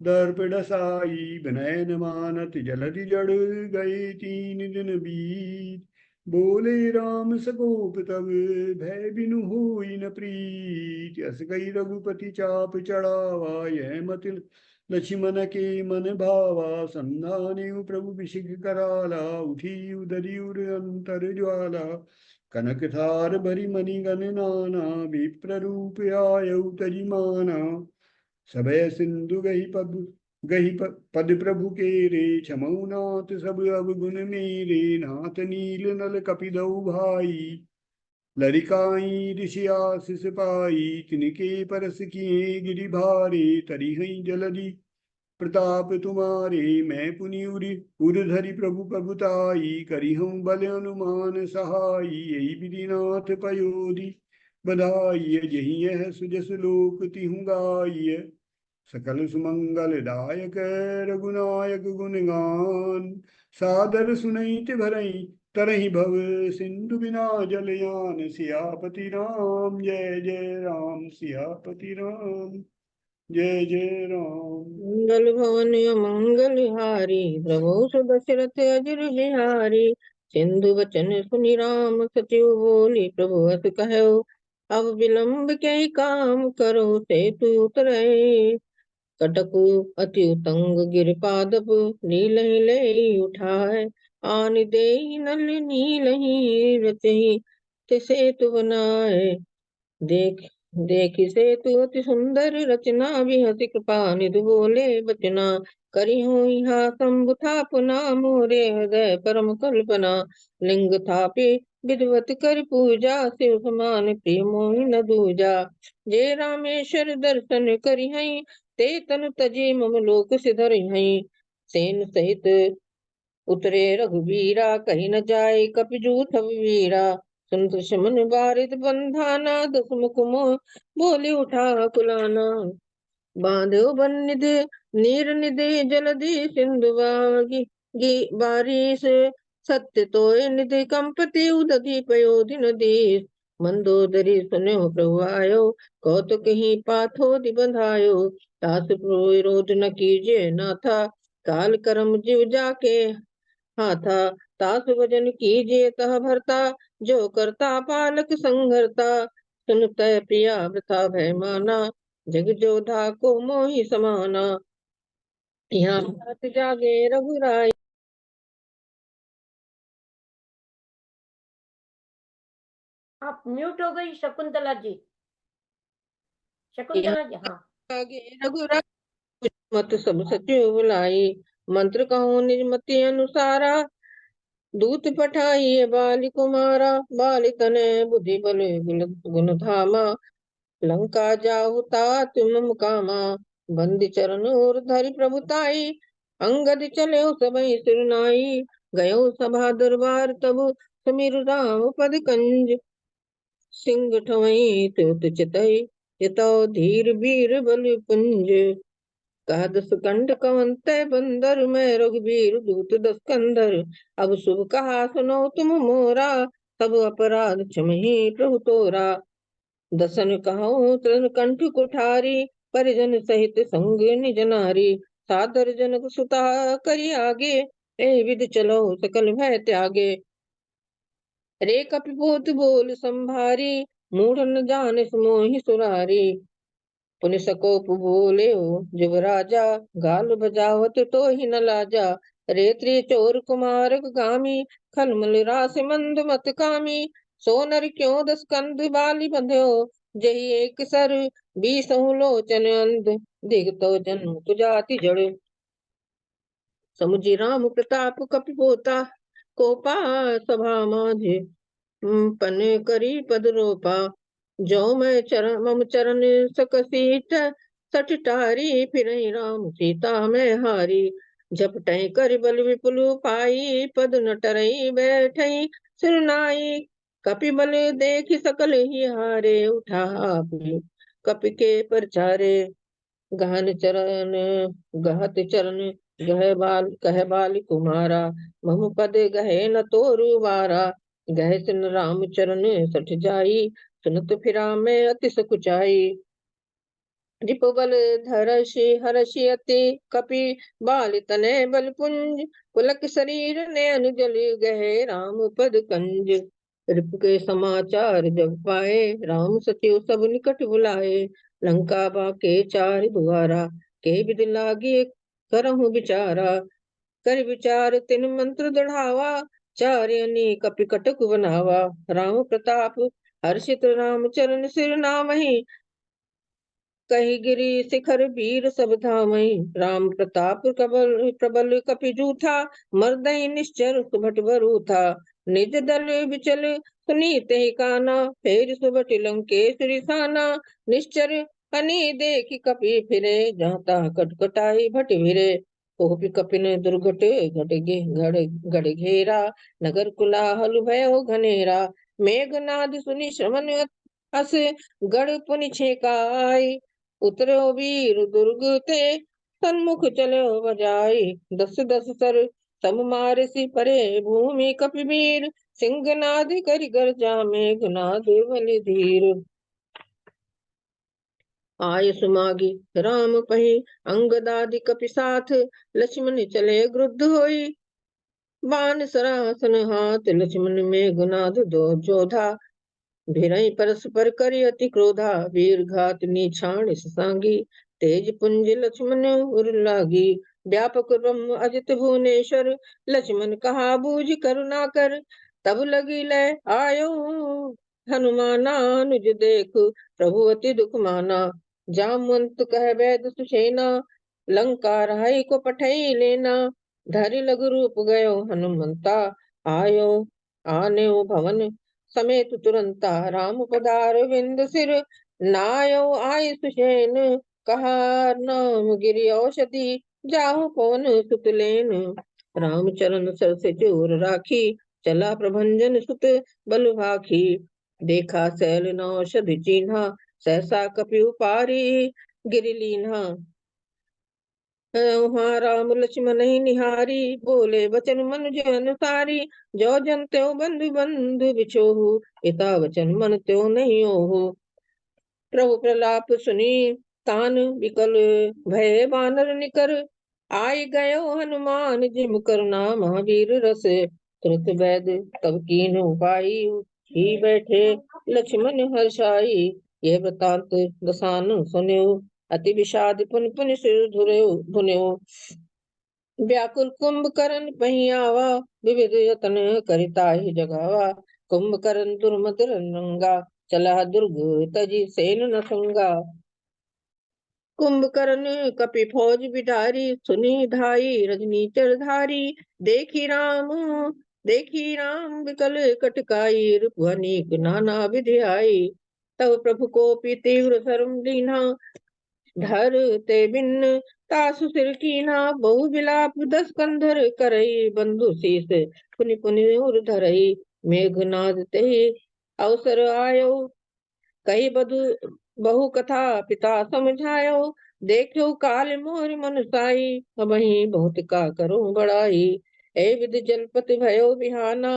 दर्प डसाई। विनय न मानत जलधि जड़ गए, 3 दिन बीत। बोले राम सकोप तब, भय बिनु होई न प्रीत। अस कई रघुपति चाप चढ़ावा, यह मति लक्ष्मण के मन भावा। संधाने प्रभु विषिख कराला, उठी उदरी उर अंतर ज्वाला। कनक थार भरी मणिगण नाना, विप्र रूप आयु तजि माना। सभय सिंधु पद प्रभु के रे, छमऊ नाथ सब अवगुण मेरे। नाथ नील नल कपिदऊ भाई, लरिकाई ऋषि आशीष पाई। तिनके परस किए गिरि भारे, तरिहै जलधि प्रताप तुम्हारे। मैं पुनि उर धरि प्रभु प्रभुताई, करिहूँ बल अनुमान सहाई। यही विधिनाथ पयोधि बधाई, जही यह सुजस लोक तिहु गाई। सकल सुमंगल दायक, रघुनायक गुण गान। सादर सुनैत भरई तरहि भव, सिंधु बिना जलयान। सियापति राम जय जय राम, सियापति राम जय जय राम। मंगल भवन मंगल हारी, प्रभु सुदशरथ अजर बिहारी। सिंधु वचन सुनि राम, सचिव बोली प्रभु अस कहौ। अब विलंब के काम करो, सेतु उतरै। कटकु अति उतंग गिर पादप, नीलहि ले उठाय। आन देहि नल नीलहि, रचहि ते सेतु बनाए। देख देखि सेतु अति सुंदर रचना, बिहति कृपा निधि बोले बचना। करी हुई हा शंभु थापना, मोरे हृदय परम कल्पना। लिंग थापे विधवत कर पूजा, शिव समान प्रिय मोहि न दूजा। जे रामेश्वर दर्शन करि हई, ते तन तजे मम लोक सिधरि हई। सेन सहित उतरे रघुवीरा, कही न जाए कपिजूथ वीरा। सुनत शमन बारित बंधाना, दसमुख मोह बोली उठा कुलाना। बांधो बन्निधि नीर निधि, जलधि सिंधु बारिश। सत्य तोय निधि कंपति, उदधि पयोधि नदी। मंदोदरी सुनो प्रभु आयो, कौतुक ही पाथोधि बंधायो। तास विरोध न कीजिए नाथा, काल कर्म जीव जाके हाथा। तास भजन कीजिए तह भरता, जो करता पालक संघरता। सुनत प्रिया वृथा भय माना, जग जोधा को मोहि समाना। यहाँ तात जागे रघुराई, आप म्यूट हो गई शकुंतला जी। शकुंतला जी, हाँ। आगे रघुराज मत सब सचिव बुलाई, मंत्र कहो निज मति अनुसारा, दूत पठाइए बाली कुमारा, बाली तने बुद्धि बल गुण धामा, लंका जाहु तात मम कामा, बंदी चरण और धरि प्रभुताई, अंगद चले सबई सिरनाई, गयो सभा दरबार तब समीर राम पद कंज, सिंह ठवई त्योत चितई, चितौ धीर वीर बलि पुंज, कहा दस कंठ कंवत बंदर, मैं रघुबीर दूत दस कंधर, अब शुभ कहा सुनो तुम मोरा, सब अपराध क्षमहि प्रभु तोरा, दसन कहो तृण कंठ कुठारी, परिजन सहित संग निज नारी, सादर जनक सुता करि आगे, ए विधि चलो सकल भय त्यागे, रे कपिपोत बोल संभारी, मूढ़ न जाने मोहि सुरारी, पुनि सकोप बोले जुब राजा, गाल बजावत तो ही न लाजा, रे त्रिचोर कुमार गामी, खलमल रास मंद मत कामी, सोनर क्यों दस कंध बाली बंध्यो, जही एक सर बीसहु लोचन अंध, दिगतो जन्म तुजाति जड़, समुझी राम प्रताप कपिपोता, कोपा सभा माझे पन करी पद रोपा, जो मैं चरण मम चरण सकसीट, सठ टारी फिर राम सीता मैं हारी, झपटई कर बल विपुल पाई, पद न टरई बैठई सिरनाई, कपि बल देख सकल ही हारे, उठा आप कपि के परचारे, गहन चरण गहत चरण कह बाल कुमारा, मम पद गहे न तोरु वारा, गहे सिन राम चरण सठ जाई, सुनत फिरा मैं अति सकुचाई, रिप बल धरषि हर्षि अति, कपि बाल तने बल पुंज, पुलक शरीर नयन जल गहे राम पद कंज, रिप के समाचार जब पाए, राम सचिव सब निकट बुलाए, लंका बाके चार द्वारा, के विधि लागे करहु विचारा, कर विचार तिन मंत्र दढ़ावा, चार्यनी कपि कटक बनावा, राम प्रताप हर्षित राम चरण सिर नामहि, कही गिरी शिखर वीर सब धामहि, राम प्रताप प्रबल प्रबल कपि जूथा, मर्दहि निश्चर सुभट बरूथा, निज दल विचल सुनीत ही काना, फेर सुभट लंकेश्वरी साना, निश्चर हनि देखि कपि फिरे, जाता कटकटाई भट भिरे, कोपि कपिन दुर्घट गढ़ घेरा, नगर कुलाहल भयो घनेरा, मेघनाद सुनि श्रवण अस गढ़ पुनि छेकाई, उतरो वीर दुर्ग ते सन्मुख चलो बजाई, दस दस सर सब मारसी परे भूमि कपिवीर, सिंहनाद करि गर्जा मेघनाद बलि धीर, आय सुमागी राम पही अंगदादि कपि साथ, लक्ष्मण चले क्रुद्ध होई, बाण सरासन हाथ, लक्ष्मण मेघनाद दो जोधा, भिरई परस्पर करि अति क्रोधा, वीर घात निछाण सांगी, तेज पुंज लक्ष्मण उर लागी, व्यापक ब्रह्म अजित भुवनेश्वर, लक्ष्मण कहा बूझ करुणा कर, तब लगी लय आयो हनुमानानुज देख, प्रभु अति दुख माना, जामवंत कह वैद सुसेना, लंका रहाई को पठई लेना, धरि लघु रूप गयो हनुमंता, आयो आने भवन समेत तुरंता, राम पदार विंद सिर नायो आय सुषेण, कहा नाम गिरि औषधि, जाहु पवन सुत लेन, राम चरण सर से जोर राखी, चला प्रभंजन सुत बल भाखी, देखा सैल नौषधि चिन्हा, सहसा कपि उपारी गिरि लीन्हा, वहाँ राम लक्ष्मण ही निहारी, बोले वचन मनुज अनुसारी, जो जन त्यों बंधु बंधु बिछोहु, इता वचन मन त्यों नहीं ओहु, प्रभु प्रलाप सुनी तान विकल, भय बानर निकर, आई गयो हनुमान जिम करुणा महावीर रस, तुरत वैद तब कीन्ह उपाई, ही बैठे लक्ष्मण हर्षाई, ये वृतांत दसानन सुन्यो, अति विषाद पुन पुन सिर धुन्यो, व्याकुल कुंभकर्ण पही आवा, विविध यतन करिता ही जगावा, कुंभकर्ण दुर्मद रंगा, चला दुर्ग तजी सेन न संगा। कुंभकर्ण कपि फौज बिधारी, सुनी धाई रजनी चरधारी। देखी राम विकल कटकाई, रिपु अनेक नाना विधि आई। तब प्रभु को तीव्र शर्म दीना, धर ते बिन तासु सिर कीना। बहु विलाप 10 कंधर करई, बंधु शीस पुनि पुनि उर धरई। मेघनाद ते अवसर आयो, कही बहु कथा पिता समझायो। देखो काल मोर मन साई, वही बहुत का करूं बड़ाई। ए विधि जलपति भयो बिहाना,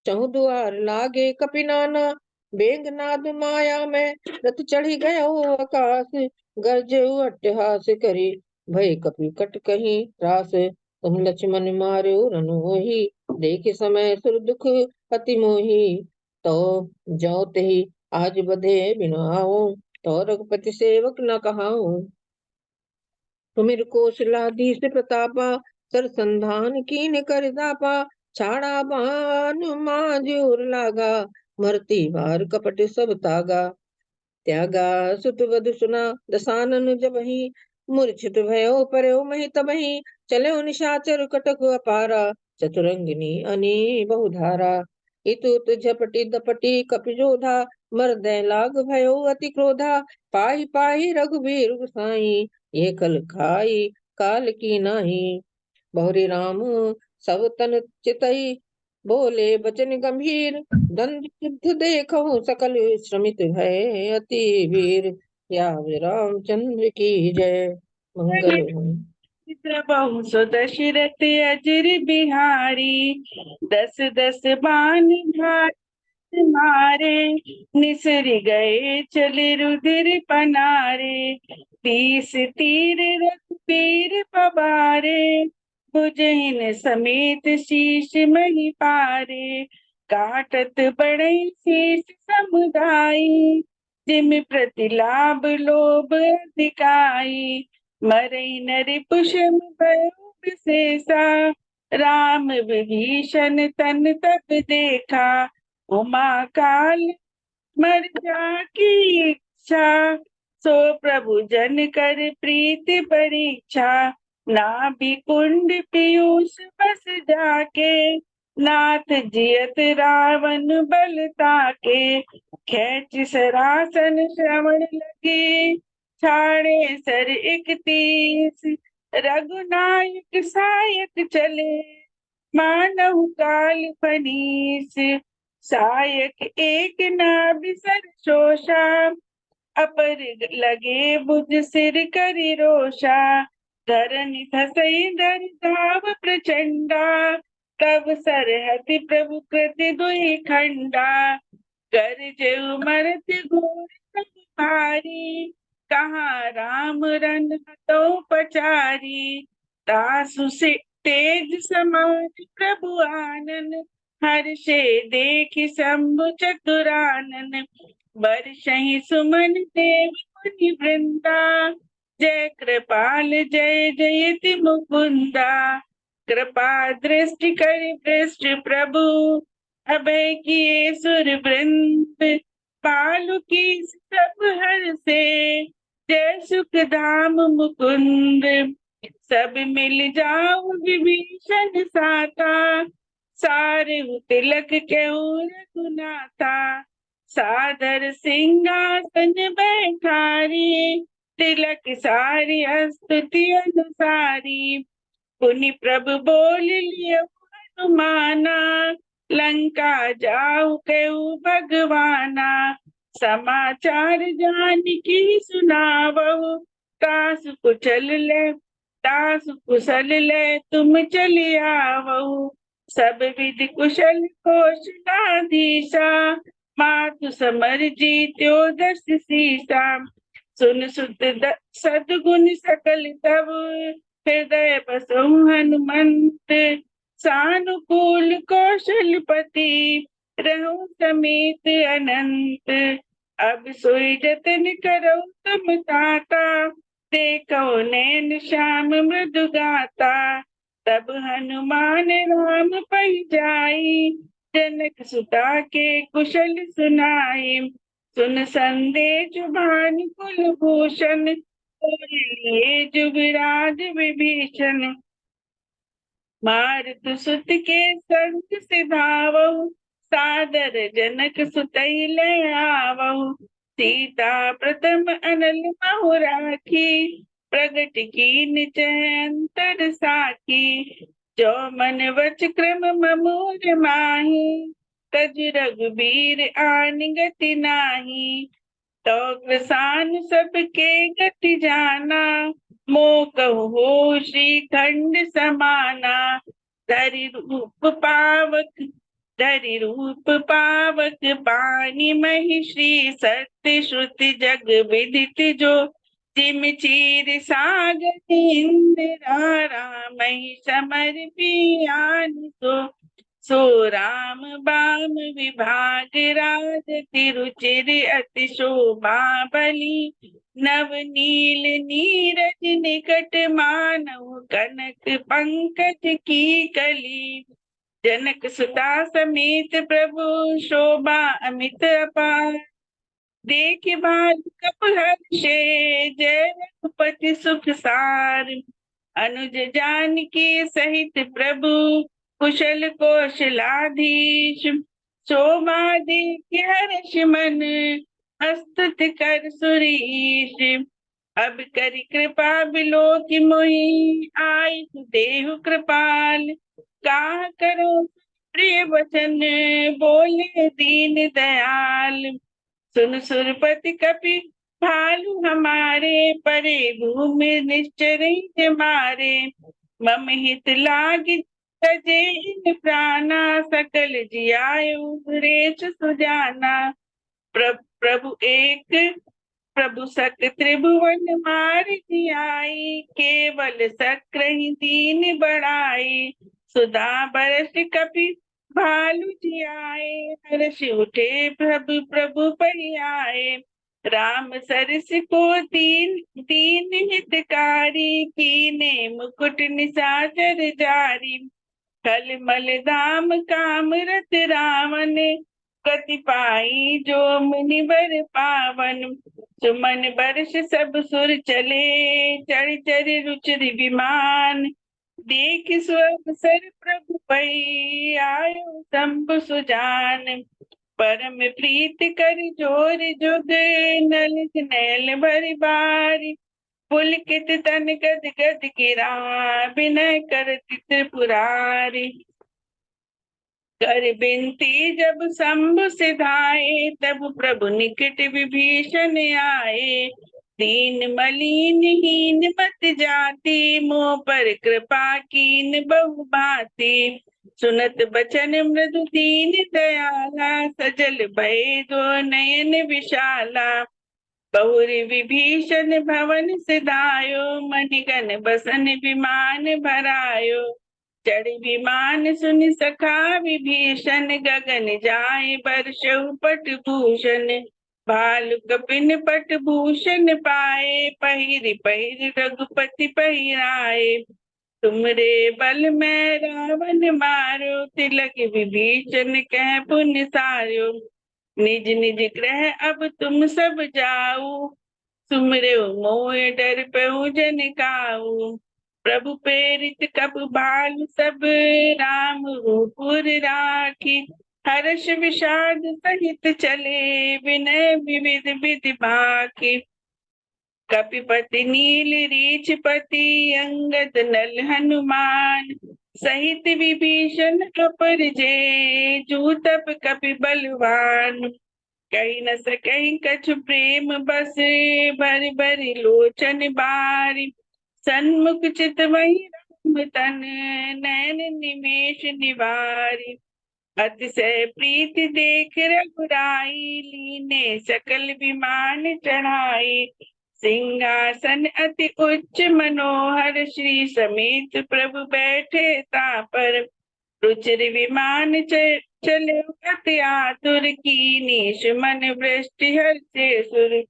चहु दुआर लागे कपिनाना। बेंगनाद माया में रथ चढ़ी गयो आकाश, गरजे अट्टहास करी भय कपि कट कहीं रास। तुम लक्ष्मण मार्यो रनु मोही, देख समय सुर दुख अति मोही। तो जो तेहि आज बधे बिनु आओ, तो रघुपति सेवक न कहाऊं। तुमिर कौशलाधीश प्रतापा, सरसंधान कीन कर दापा। छाड़ा बान मांझ उर लागा, मरती बार कपट सब तागा। त्यागा सुत वधु सुना दसानन जबहि, मूर्छित भयो पर्यो महि तबहि। चलो निशाचर कटक अपारा, चतुरंगिनी अनी बहुधारा। इतुत झपटी दपटी कपिजोधा, मर्दय लाग भयो अति क्रोधा। पाहि पाहि रघुबीर गुसाई, ये कल खाई काल की नाही। बहुरी राम सब तन चितई, बोले बचन गंभीर। दंड युद्ध देखो सकल श्रमित भय अति वीर। या रामचंद्र की जय। मंगल हो। प्रभु सो दशरथ अजर बिहारी, 10 बान भात मारे। निसर गए चले रुधिर पनारे, 30 तीर रघुबीर पबारे। भुजहिन समेत शीश मणि पारे, काटत बढ़ई शीश समुदाई। जिम प्रतिलाभ लोभ अधिकाई, मरई नर पुषम भयो विशेषा। राम विभीषण तन तब देखा, उमा काल मर जाकी इच्छा। सो प्रभु जन कर प्रीति परीक्षा, नाभि कुंड पीयूष बस जाके। नाथ जियत रावण बल ताके, खेच सरासन श्रवण लगे। छाड़े सर 31 रघुनायक सायक चले। मानव काल फनीस, सायक एक नाभि सर शोषा। अपर लगे भुज सिर करि रोषा, धरनि धसई धरि धाव प्रचंडा। तब सरहति प्रभु कृति दुई खंडा, गरजेउ मरति घोर सब भारी। कहाँ राम रन हतौ पचारी, तासु से तेज समाज प्रभु आनन। हर्षे देखि शंभु चतुरानन, बरसहि सुमन देव मुनि वृंदा। जय कृपाल जय जयति मुकुंदा, कृपा दृष्टि करि दृष्टि प्रभु। अभय किए सुर वृंद, पालु की सब हर से। जय सुख धाम मुकुंद, सब मिल जाओ विभीषण साता। सारे तिलक केहू रघुनाथा, सादर सिंहासन बैठारी। तिलक सारी स्तुति अनुसारी, पुनि प्रभु बोल लियो हनुमाना। लंका जाऊ केहू भगवाना, समाचार जानकी सुनावहु। तासु कुशल ले तुम चली आवहु। सब विधि कुशल कौशलाधीशा, मातु समर जीत्यो 10 सीसा। सुन सुत सद्गुण सकल तब, हृदय बसहु हनुमंत। सानुकूल कौशलपति, रहु समेत अनंत। अब सोई जतन करो तुम ताता, देखो नैन श्याम मृदु गाता। तब हनुमान राम पै जाई, जनक सुता के कुशल सुनाए, सुन संदेश भानु कुलभूषण, लिए जुगराज विभीषण। मारुत सुत के संग सिधावऊ, सादर जनक सुतई ले आवऊ। सीता प्रथम अनल महु राखी, प्रगट कीन चहंतर साखी। जो मन वच क्रम ममूर माही, तज रघुबीर आन गति नाही। तो ग्रसान सबके गति जाना, मोह कहु हो श्रीखंड समाना। धरि रूप पावक पानी मही, श्री सत्य श्रुति जग विदित जो। जिम चीर सागर इंदिरा, रामहि समर पियान सो राम बाम विभाग राज, तिरुचिर अति शोभा बली। नव नील नीरज निकट मानव, कनक पंकज की कली। जनक सुता समेत प्रभु, शोभा अमित अपार। देख भाल कप हर्षे, जय रघुपति सुख सार। अनुज जानकी सहित प्रभु, कुशल कौशलाधीश। शोभा देख हर्ष मन, अस्तुत कर सुरीश। अब करि कृपा बिलो की मोहि, आई देहु कृपाल। काह करो प्रिय वचन, बोले दीन दयाल। सुन सुरपति कपि भालु हमारे, परे भूमि निश्चर मारे। मम हित लागी तजे इन प्राणा, सकल जियायु सुरेश सुजाना। प्रभु सक त्रिभुवन मार जियाई, केवल सक्रहि दीन बढ़ाई। सुधा बरस कपि भालु जियाए, हर्ष उठे प्रभु परियाए। राम सरस को दीन हितकारी, कीने मुकुट निशाचर जारी। कल मल धाम काम रत रावण, गति पाई जो मुनिवर पावन। सुमन बरस सब सुर चले, चढ़ चढ़ रुचि विमान। देख स्वर प्रभु पई, आयो शंभु सुजान। परम प्रीत कर जोर जुग, नल नैल भरि बारी। पुलकित तन गद गद गिरा, विनय कर त्रिपुरारी। कर बिनती जब शंभु सिधाए, तब प्रभु निकट विभीषण आए। दीन मलिन हीन मत जाति, मोह पर कृपा कीन बहु भांति। सुनत बचन मृदु दीन दयाला, सजल भय दो नयन विशाला। बहुरी विभीषण भवन सिधायो, मणिगण बसन विमान भरायो। चढ़ विमान सुनि सखा विभीषण, गगन जाए बरसहु पट भूषण। भालु कपिन पट भूषण पाए, पहिर पहिर रघुपति पहिराए। तुमरे बल में रावण मारो, तिलक विभीषण कह पुण्य सारो। निज निज ग्रह अब तुम सब जाऊ, सुमरे मोह डर पहु जन काऊ। प्रभु प्रेरित कप भालु सब, राम रूपुर राखी। हर्ष विषाद सहित चले, विनय विविध विधि बाकी। कपिपति नील रीछपति, अंगद नल हनुमान। सहित विभीषण अपर जे, जूतप कपि बलवान। कही न सकहि कछु प्रेम बस, भरि भरि लोचन बारी। सन्मुख चित वही राम तन, नैन निमेष निवारी। अतिशय प्रीति देख रघुराई, लीने सकल विमान चढ़ाई। सिंहासन अति उच्च मनोहर, श्री समेत प्रभु बैठे तापर। रुचिर विमान चले अति आतुर, कीनी सुमन वृष्टि हर्षे सुर।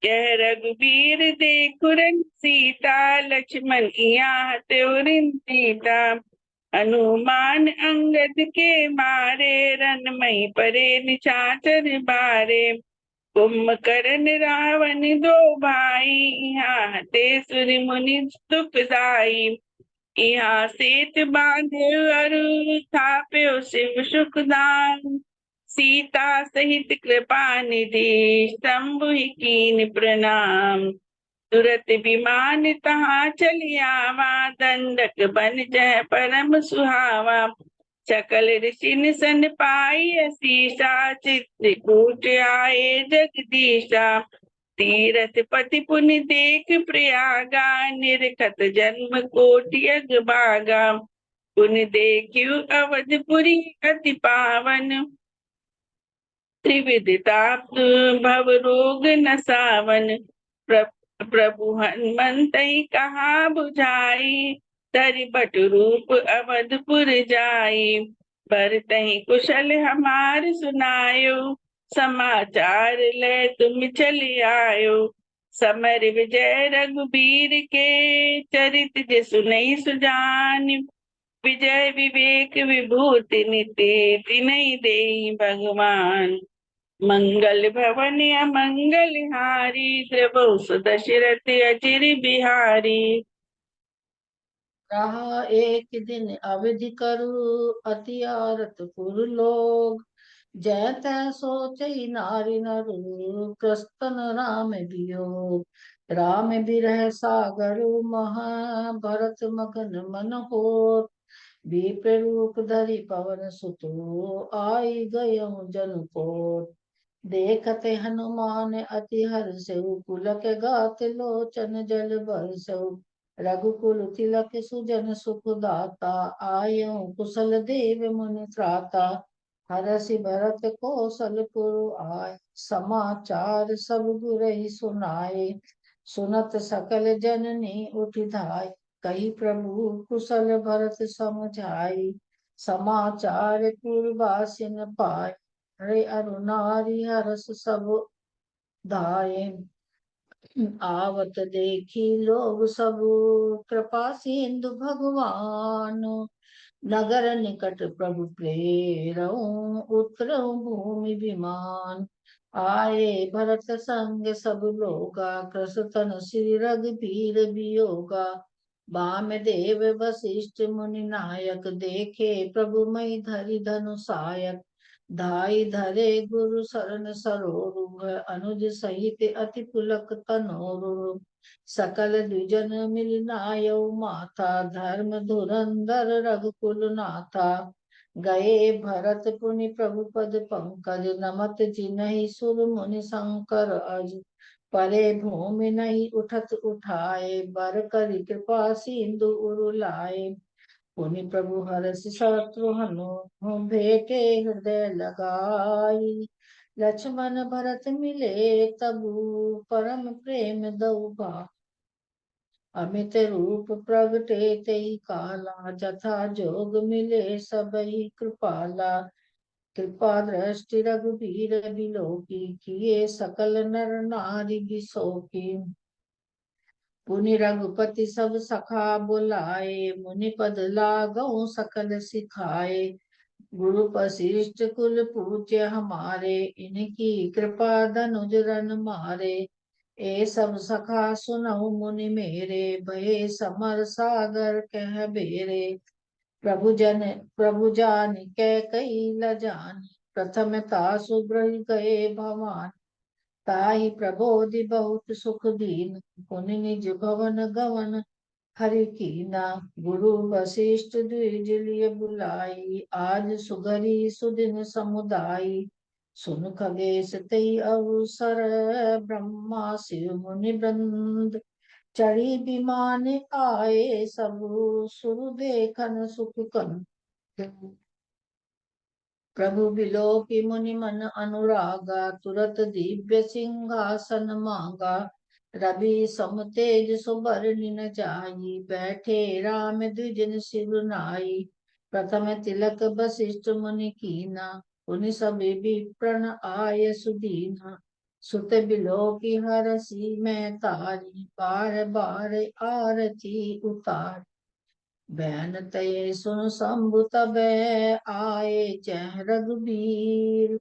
कह रघुबीर देखुरन सीता, लक्ष्मण यहाँ त्योरिन सीता। हनुमान अंगद के मारे, रनमई परे निशाचर बारे। कुंभकर्ण रावण दो भाई, यहाँ ते सुर मुनि सुखदाई। यहाँ सेत बांधे अरु, थाप्यो शिव सुखदान। सीता सहित कृपा निधि, शंभु कीन प्रणाम। तुरत विमान तहाँ चली आवा, दंडक बन जय परम सुहावा। सकल ऋषि सन पाई असीसा, चित्रकूट आए जगदीशा। तीरथ पति पुनि देख प्रयागा, निरखत जन्म कोटि अगभागा। पुनि देखियु अवधपुरी अति पावन, त्रिविध ताप भव रोग नसावन। प्रभु हनुमंत कहा बुझाई, धरि बट रूप अवधपुर जाई। भरतहि कुशल हमार सुनायो, समाचार ले तुम चली आयो। समर विजय रघुबीर के, चरित जे सुनई सुजान। विजय विवेक विभूति निति, तिनहि देहि भगवान। मंगल भवन अमंगल हारी, द्रवहु दशरथ अचिर बिहारी। रहा एक दिन अवधि करु, अति आरत पुर लोग। जय तै सोचई नारी नरु, क्रस्तन राम वियोग। राम बिरह सागर महा, भरत मगन मन होत। विप्र रूप धरि पवन सुतु, आई गयउ जनकोट। देखते हनुमान अति हर्षउ, पुलक गात लोचन जल बरसउ। रघुकुल तिलक सुजन सुख दाता, आयउ कुशल देव मुनि त्राता। हरषि भरत कौशलपुर आए, समाचार सब गुरहि सुनाए। सुनत सकल जननी उठ धाय, कही प्रभु कुशल भरत समझाई। समाचार पुरवासिन पाए, हरे अरु नारी हरष सब धाये। आवत देखी लोग सब, कृपा सिंधु भगवान। नगर निकट प्रभु प्रेरऊ, उतरऊ भूमि विमान। आए भरत संग सब लोगा, कृषतन श्री रघुबीर बियोगा। वाम देव वशिष्ठ मुनि नायक, देखे प्रभु मई धरि धनुषायक। धाई धरे गुरु शरण सरोरु, अनुज सहित अति पुलक तनोरु। सकल द्विजन मिल नायौ माथा, धर्म धुरंधर रघुकुल नाथा। गए भरत पुनि प्रभु पद पंकज, नमत जिनहि सुर मुनि शंकर अज। परे भूमि नहीं उठत उठाए, बर करि कृपा सिंधु उरु लाए। पुनि प्रभु हरष शत्रुघ्न, भेटे हृदय लगाई। लक्ष्मण भरत मिले तबु, परम प्रेम दउ भाई। अमित रूप प्रगटे तेई काला, जथा जोग मिले सबई कृपाला। कृपा दृष्टि रघुबीर बिलोकी, किए सकल नर नारी बिसोकी। पुनि रघुपति सब सखा बुलाए, मुनि पद लागऊ सकल सिखाए। गुरु वशिष्ठ कुल पूज्य हमारे, इनकी कृपा धनुज रन मारे। ए सब सखा सुनऊ मुनि मेरे, भये समर सागर कह बेरे। प्रभु जान कै कई ल जान, प्रथम तासु ग्रह गए भवान। ताहि प्रबोधि बहुत सुख दीन, पुनि निज भवन गवन हरि कीना। गुरु वशिष्ठ द्विज लिय बुलाई, आज सुगरी सुदिन समुदाई। सुन खगेश तई अवसर, ब्रह्मा शिव मुनि वृंद। चढ़ी विमान आए सब, सुर देखन सुख कन। प्रभु बिलोकी मुनि मन अनुरागा, तुरत दिव्य सिंहासन मांगा। रवि सम तेज सुबरनि न जाई, बैठे राम द्विजन शिव नाई। प्रथम तिलक वशिष्ठ मुनि कीना, पुनि सभी विप्रण आय सुदीना। सुत बिलोकी हरषि मैं तारी, बार बार आरती उतार। बैन तय सुन शंभु तबे आए चह रघुबीर।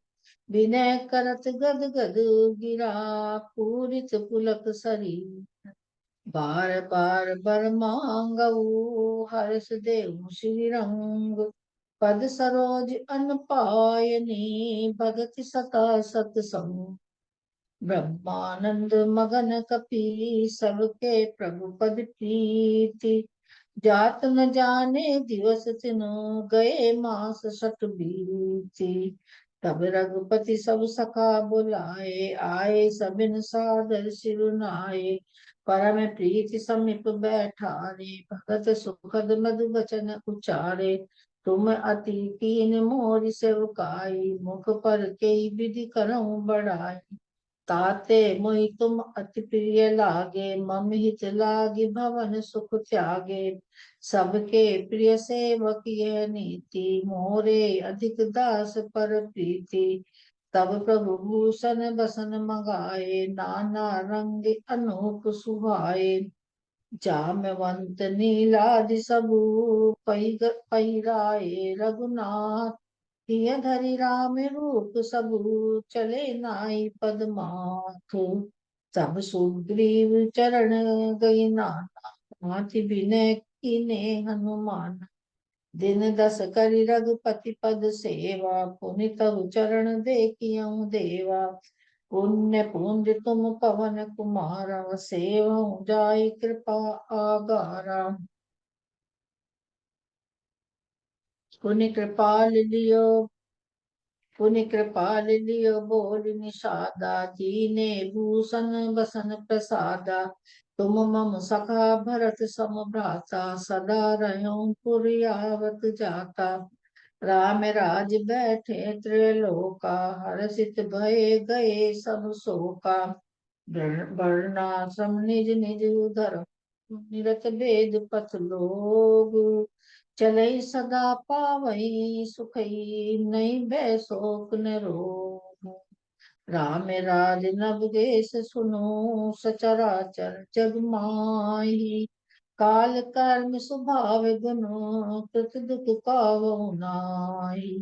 विनय करत गद गद गिरा पूरित पुलक शरीर। बार बार बर मांगऊ हर्ष देहु श्री रंग। पद सरोज अन पायनी भगति सता सतसंग। ब्रह्मानंद मगन कपि सबके प्रभु पद प्रीति। जात न जाने दिवस तिनु गए मास सत बीती। तब रघुपति सब सखा बुलाए आए सबिन सादर सिरुनाए। परम प्रीति समीप बैठारे भगत सुखद मधु बचन उचारे। तुम अति कीन मोर सेवकाई मुख पर कई विधि करऊं बड़ाई। ताते मोहि तुम अति प्रिय लागे मम हित लागे भवन सुख त्यागे। सबके प्रिय सेवक यह नीति मोरे अधिक दास पर प्रीति। तब प्रभु भूषण बसन मगाए नाना रंग अनूप सुहाए। जामवंत नीलादि सबू पहिराए रघुनाथ। हिय धरि राम रूप सबू चले नाई पदमाथ। सब सुग्रीव चरण गई नाना हाथि विनय कीने हनुमान। दिन दस करि रघुपति पद सेवा पुनि तब चरण देखियऊ देवा। पुण्य पुंज तुम पवन कुमारा सेवऊं जाय कृपा आगारा। पुनि कृपाल लियो बोल निषादा। दीने भूषण बसन प्रसादा। तुम मम सखा भरत सम भ्राता सदा रहूं पुरयावत जाता। राम राज बैठे त्रैलोका हर्षित भये गए सब शोका। वर्णाश्रम निज निज उधर निरत वेद पथ लोग। चलई सदा पावई सुखई नहीं भय शोक न रोग। राम राज नवगेश सुनो सचराचर जग माही। काल कर्म स्वभाव गुनो कृत दुख कावो नाहि।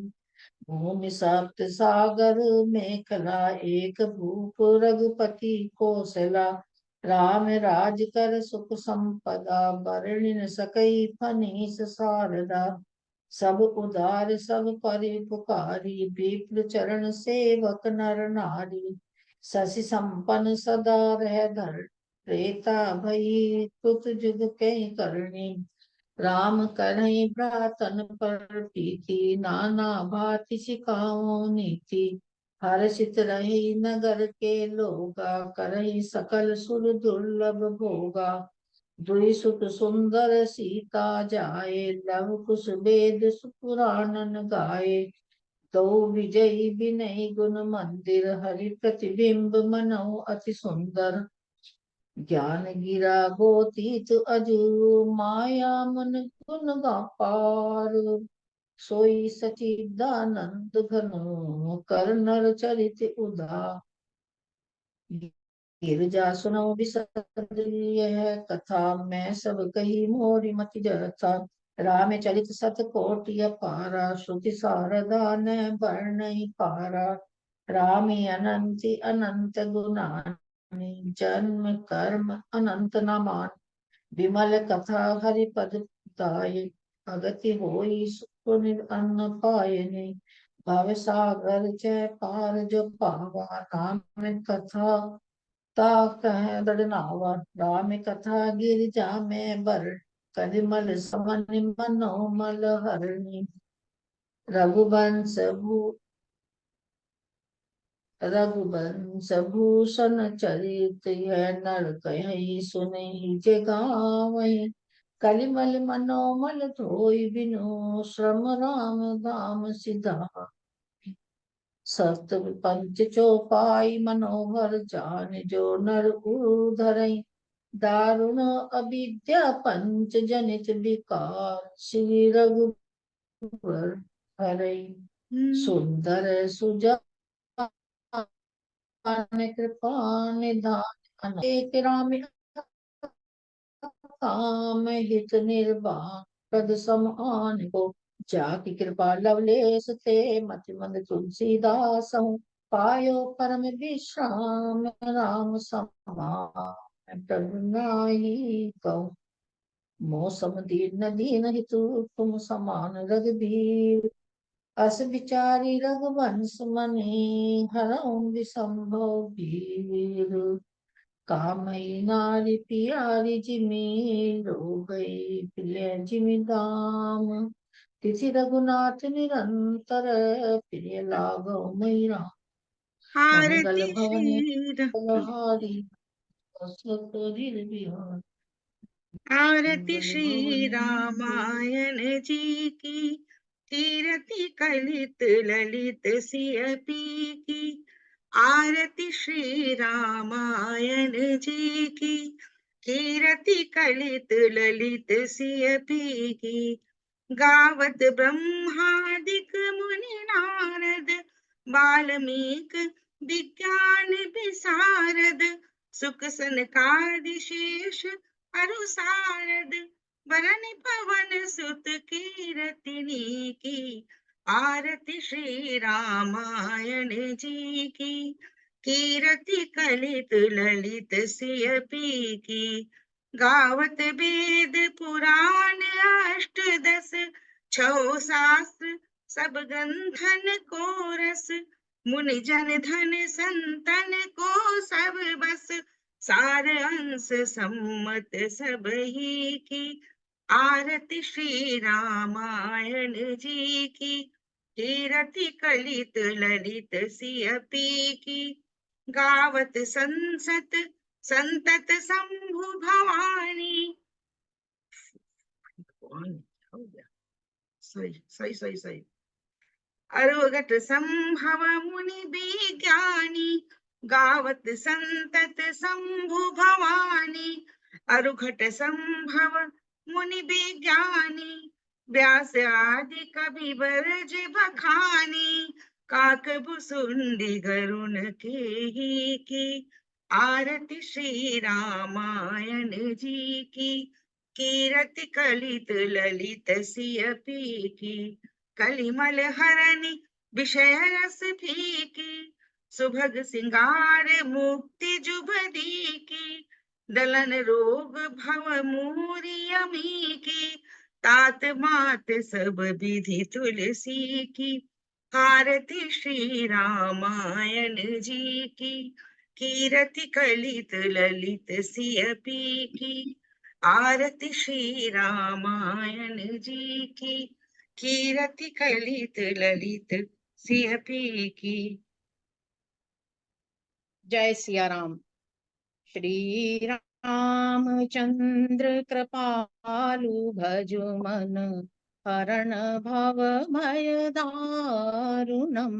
भूमि सप्त सागर मेखला एक भूप रघुपति कोसला। राम राज कर सुख संपदा बरनि न सकई फनीस सारदा। सब उदार सब परिपुकारी विप्र चरण सेवक नर नारी। शशि संपन्न सदा रह धर त्रेता भई कृत जुग के करणी। राम करहि भ्रातन पर प्रीति नाना भांति सिखाओ नीति। हर्षित रही नगर के लोगा करहि सकल सुर दुर्लभ भोगा। दुई सुत सुंदर सीता जाए लव कुश वेद सुपुराणन गाए। दो विजयी विनय गुण मंदिर हरि प्रतिबिंब मनो अति सुंदर। ज्ञान गिरा गोतीत अजु माया मन गुण गापार। सोई सचिदानंद घनो कर नर चरित उदार। गिरजा सुनो बिसर यह कथा मैं सब कही मोरी मति जरता। राम चरित सत कोटि अपारा श्रुति शारदा न वर्णि पारा। रामी अनंति अनंत गुणानि जन्म कर्म अनंत नमान। विमल कथा हरिपद दाय भगति होई सुनि अन्न पायने। भव सागर जय पार जो पावा राम कथा कह दड़नावा। राम कथा गिरिजा में बर कलिमल समनि मनोमल हरणी। रघुवंश भूषण चरित यह नर कहि सुनहि जे गावहि। कलिमल मनोमल धोई बिनु श्रम राम धाम सिधावा। सत पंच चौपाई मनोहर जान जो नर उधरई। दारुण अविद्या पंच जनित विकार श्री रघुवर हरई। सुंदर सुजान कृपा निधान एक राम काम हित निर्वाण। पद समान को, जाकी कृपा लवलेश ते मति मंद तुलसीदास हूँ, पायो परम विश्राम राम समान प्रभु नाई कहूँ। मौसम दीन दीन हितु तुम समान रघुबीर, अस विचारी रघुवंश मनि हरऊं विसंभव वीर। कामई नारी पियारी जिमि रो गई प्रिय जिमि दाम, तिथि रघुनाथ निरंतर प्रिय लागो मई राम। मंगल आरती भवन श्री हारी बिहार, आरती मंगल श्री भवन रामायण जी की, कीरति कलित ललित सियपी की। आरती श्री रामायण जी की, कीरति कलित ललित सियपी की। गावत ब्रह्मादिक मुनि नारद, वाल्मीक विज्ञान विशारद। सुख सनकादि शेष अरु सारद, वरन पवन सुत कीरतिनी की। आरती श्री रामायण जी की, कीरति कलित ललित सियपी की। गावत वेद पुराण अष्ट दस, छौ शास्त्र सब ग्रंथन को रस। मुनि जन धन संतन को सब बस, सार अंश सम्मत सब ही की। आरती श्री रामायण जी की, कीरति कलित ललित सियपी की। गावत संसत संतत शंभु भवानी। सही अरोगट संभव मुनि विज्ञानी, गावत संतत शंभु भवानी। अरुघट संभव मुनि विज्ञानी, व्यास आदि कवि बरज बखानी। काकभुसुंडी गरुण के ही की। आरती श्री रामायण जी की, कीरति कलित ललित सियपी की। कलिमल हरनि विषय रस फीकी, सुभग सिंगार मुक्ति जुबदी की। दलन रोग भव मूरी अमी की, तात मात सब विधि तुलसी की। आरती श्री रामायण जी की, कीरति कलित ललित सियपी की। आरती श्री रामायण जी की, कीरति कलित ललित सियपी की। जय सिया राम। श्री रामचंद्र कृपालु भजु मन, हरण भव भय दारुणम।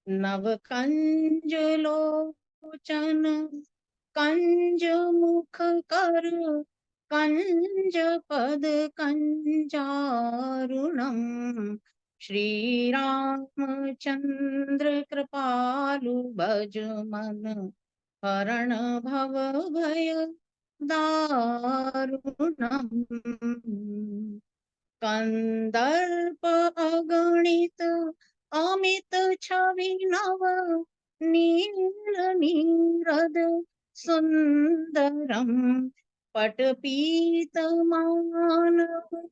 नव कंज लोचन कंज मुख कर, कंज पद कंजारुणम। श्री रामचंद्र कृपालु भज मन, हरण भव भय दारुणम। कंदर्प अगणित अमित छवि नव, नील नीरद सुंदरम। पटपीत मानव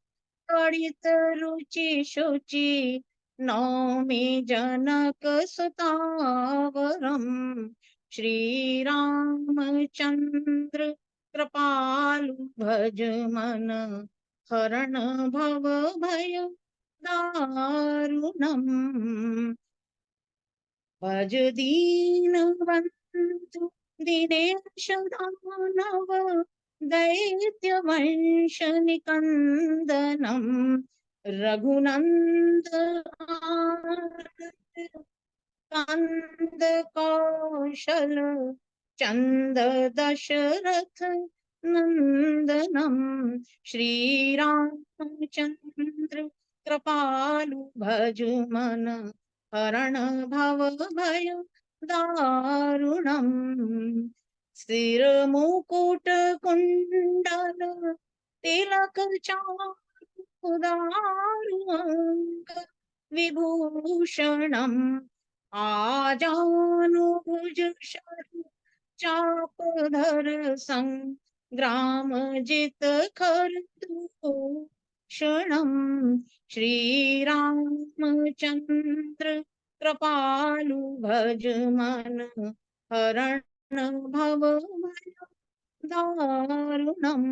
कड़ित रुचि शुचि, नौमि जनक सुतावरम। श्री रामचंद्र कृपालु भज मन, हरण भव भय दारुणम। भज दीन बंधु दिनेश दानव, दैत्य वंश निकंदनम। रघुनंदन कंद कौशल, चंद दशरथ नंदनम। श्री रामचंद्र कृपालु भज मन, हरण भव भय दारुणम। स्थिर मुकुट कुंडल तिलक चांद, उदारुअंग विभूषणम् आजानुभुज शरु चापधर संग्राम जित खर दूषणम् श्रीरामचंद्र कृपालु भज मन हरण भव भय दारुणम्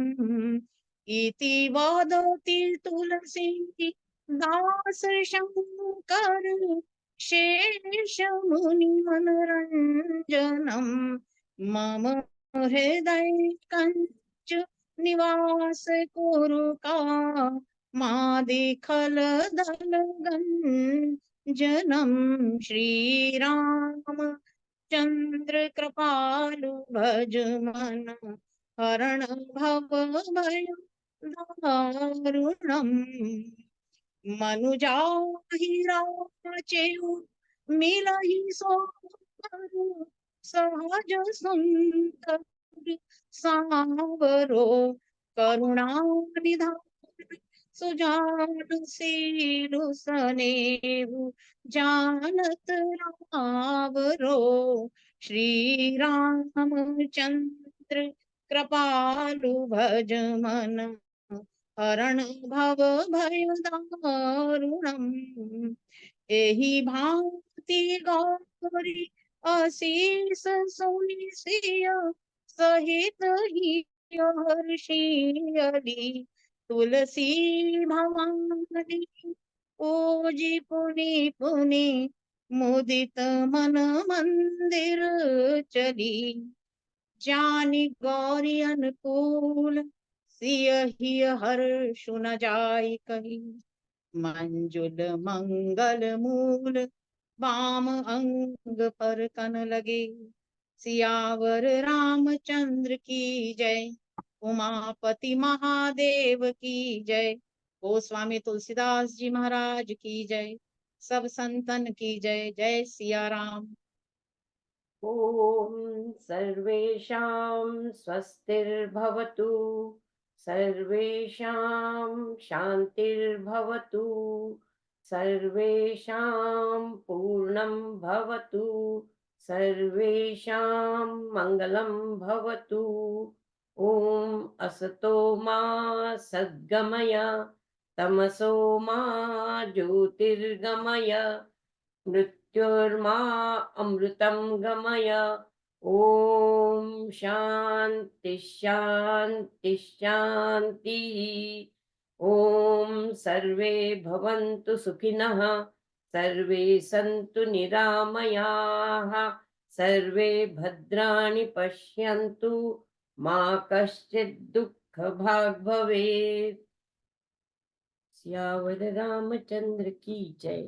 इति वदति तुलसी दास शंकर शेष मुनि मनरंजनम् मम हृदय कंच निवास कुरुका मादिखल दल गंजनम् श्रीराम चंद्र कृपालु भज मन हरण भव भय दारुणम् मनुजाहि राचेउ मिलहि सो सहज सुंदर सावरो करुणा निधान सुजान सीलु सनेहु जानत रावरो श्री रामचंद्र कृपालु भज मन हरण भव भय दारुणम् एहि भांति गौरी अशीष सुनि सिय सहित ही हर्षियली तुलसी भवानी पूजी पुनि पुनि मुदित मन मंदिर चली जानी गौरी अनुकूल सियहि हर्ष न जाय कही मंजुल मंगल मूल वाम अंग पर कन लगे सियावर रामचंद्र की जय उमापति महादेव की जय गोस्वामी तुलसीदास जी महाराज की जय सब संतन की जय जय सिया राम। ॐ सर्वेषां स्वस्तिर्भवतु सर्वेषां शान्तिर्भवतु सर्वेषां पूर्णं भवतु सर्वेषां मङ्गलं भवतु। ॐ असतो मा सद्गमय तमसो मा ज्योतिर्गमय मृत्युर्मा अमृतं गमय। ॐ शान्ति शान्ति शान्तिः। ॐ सर्वे भवन्तु सुखिनः सर्वे सन्तु निरामयाः सर्वे भद्राणि पश्यन्तु मा कश्चित् दुःखभाग् भवेत्। सियावर रामचंद्र की जय।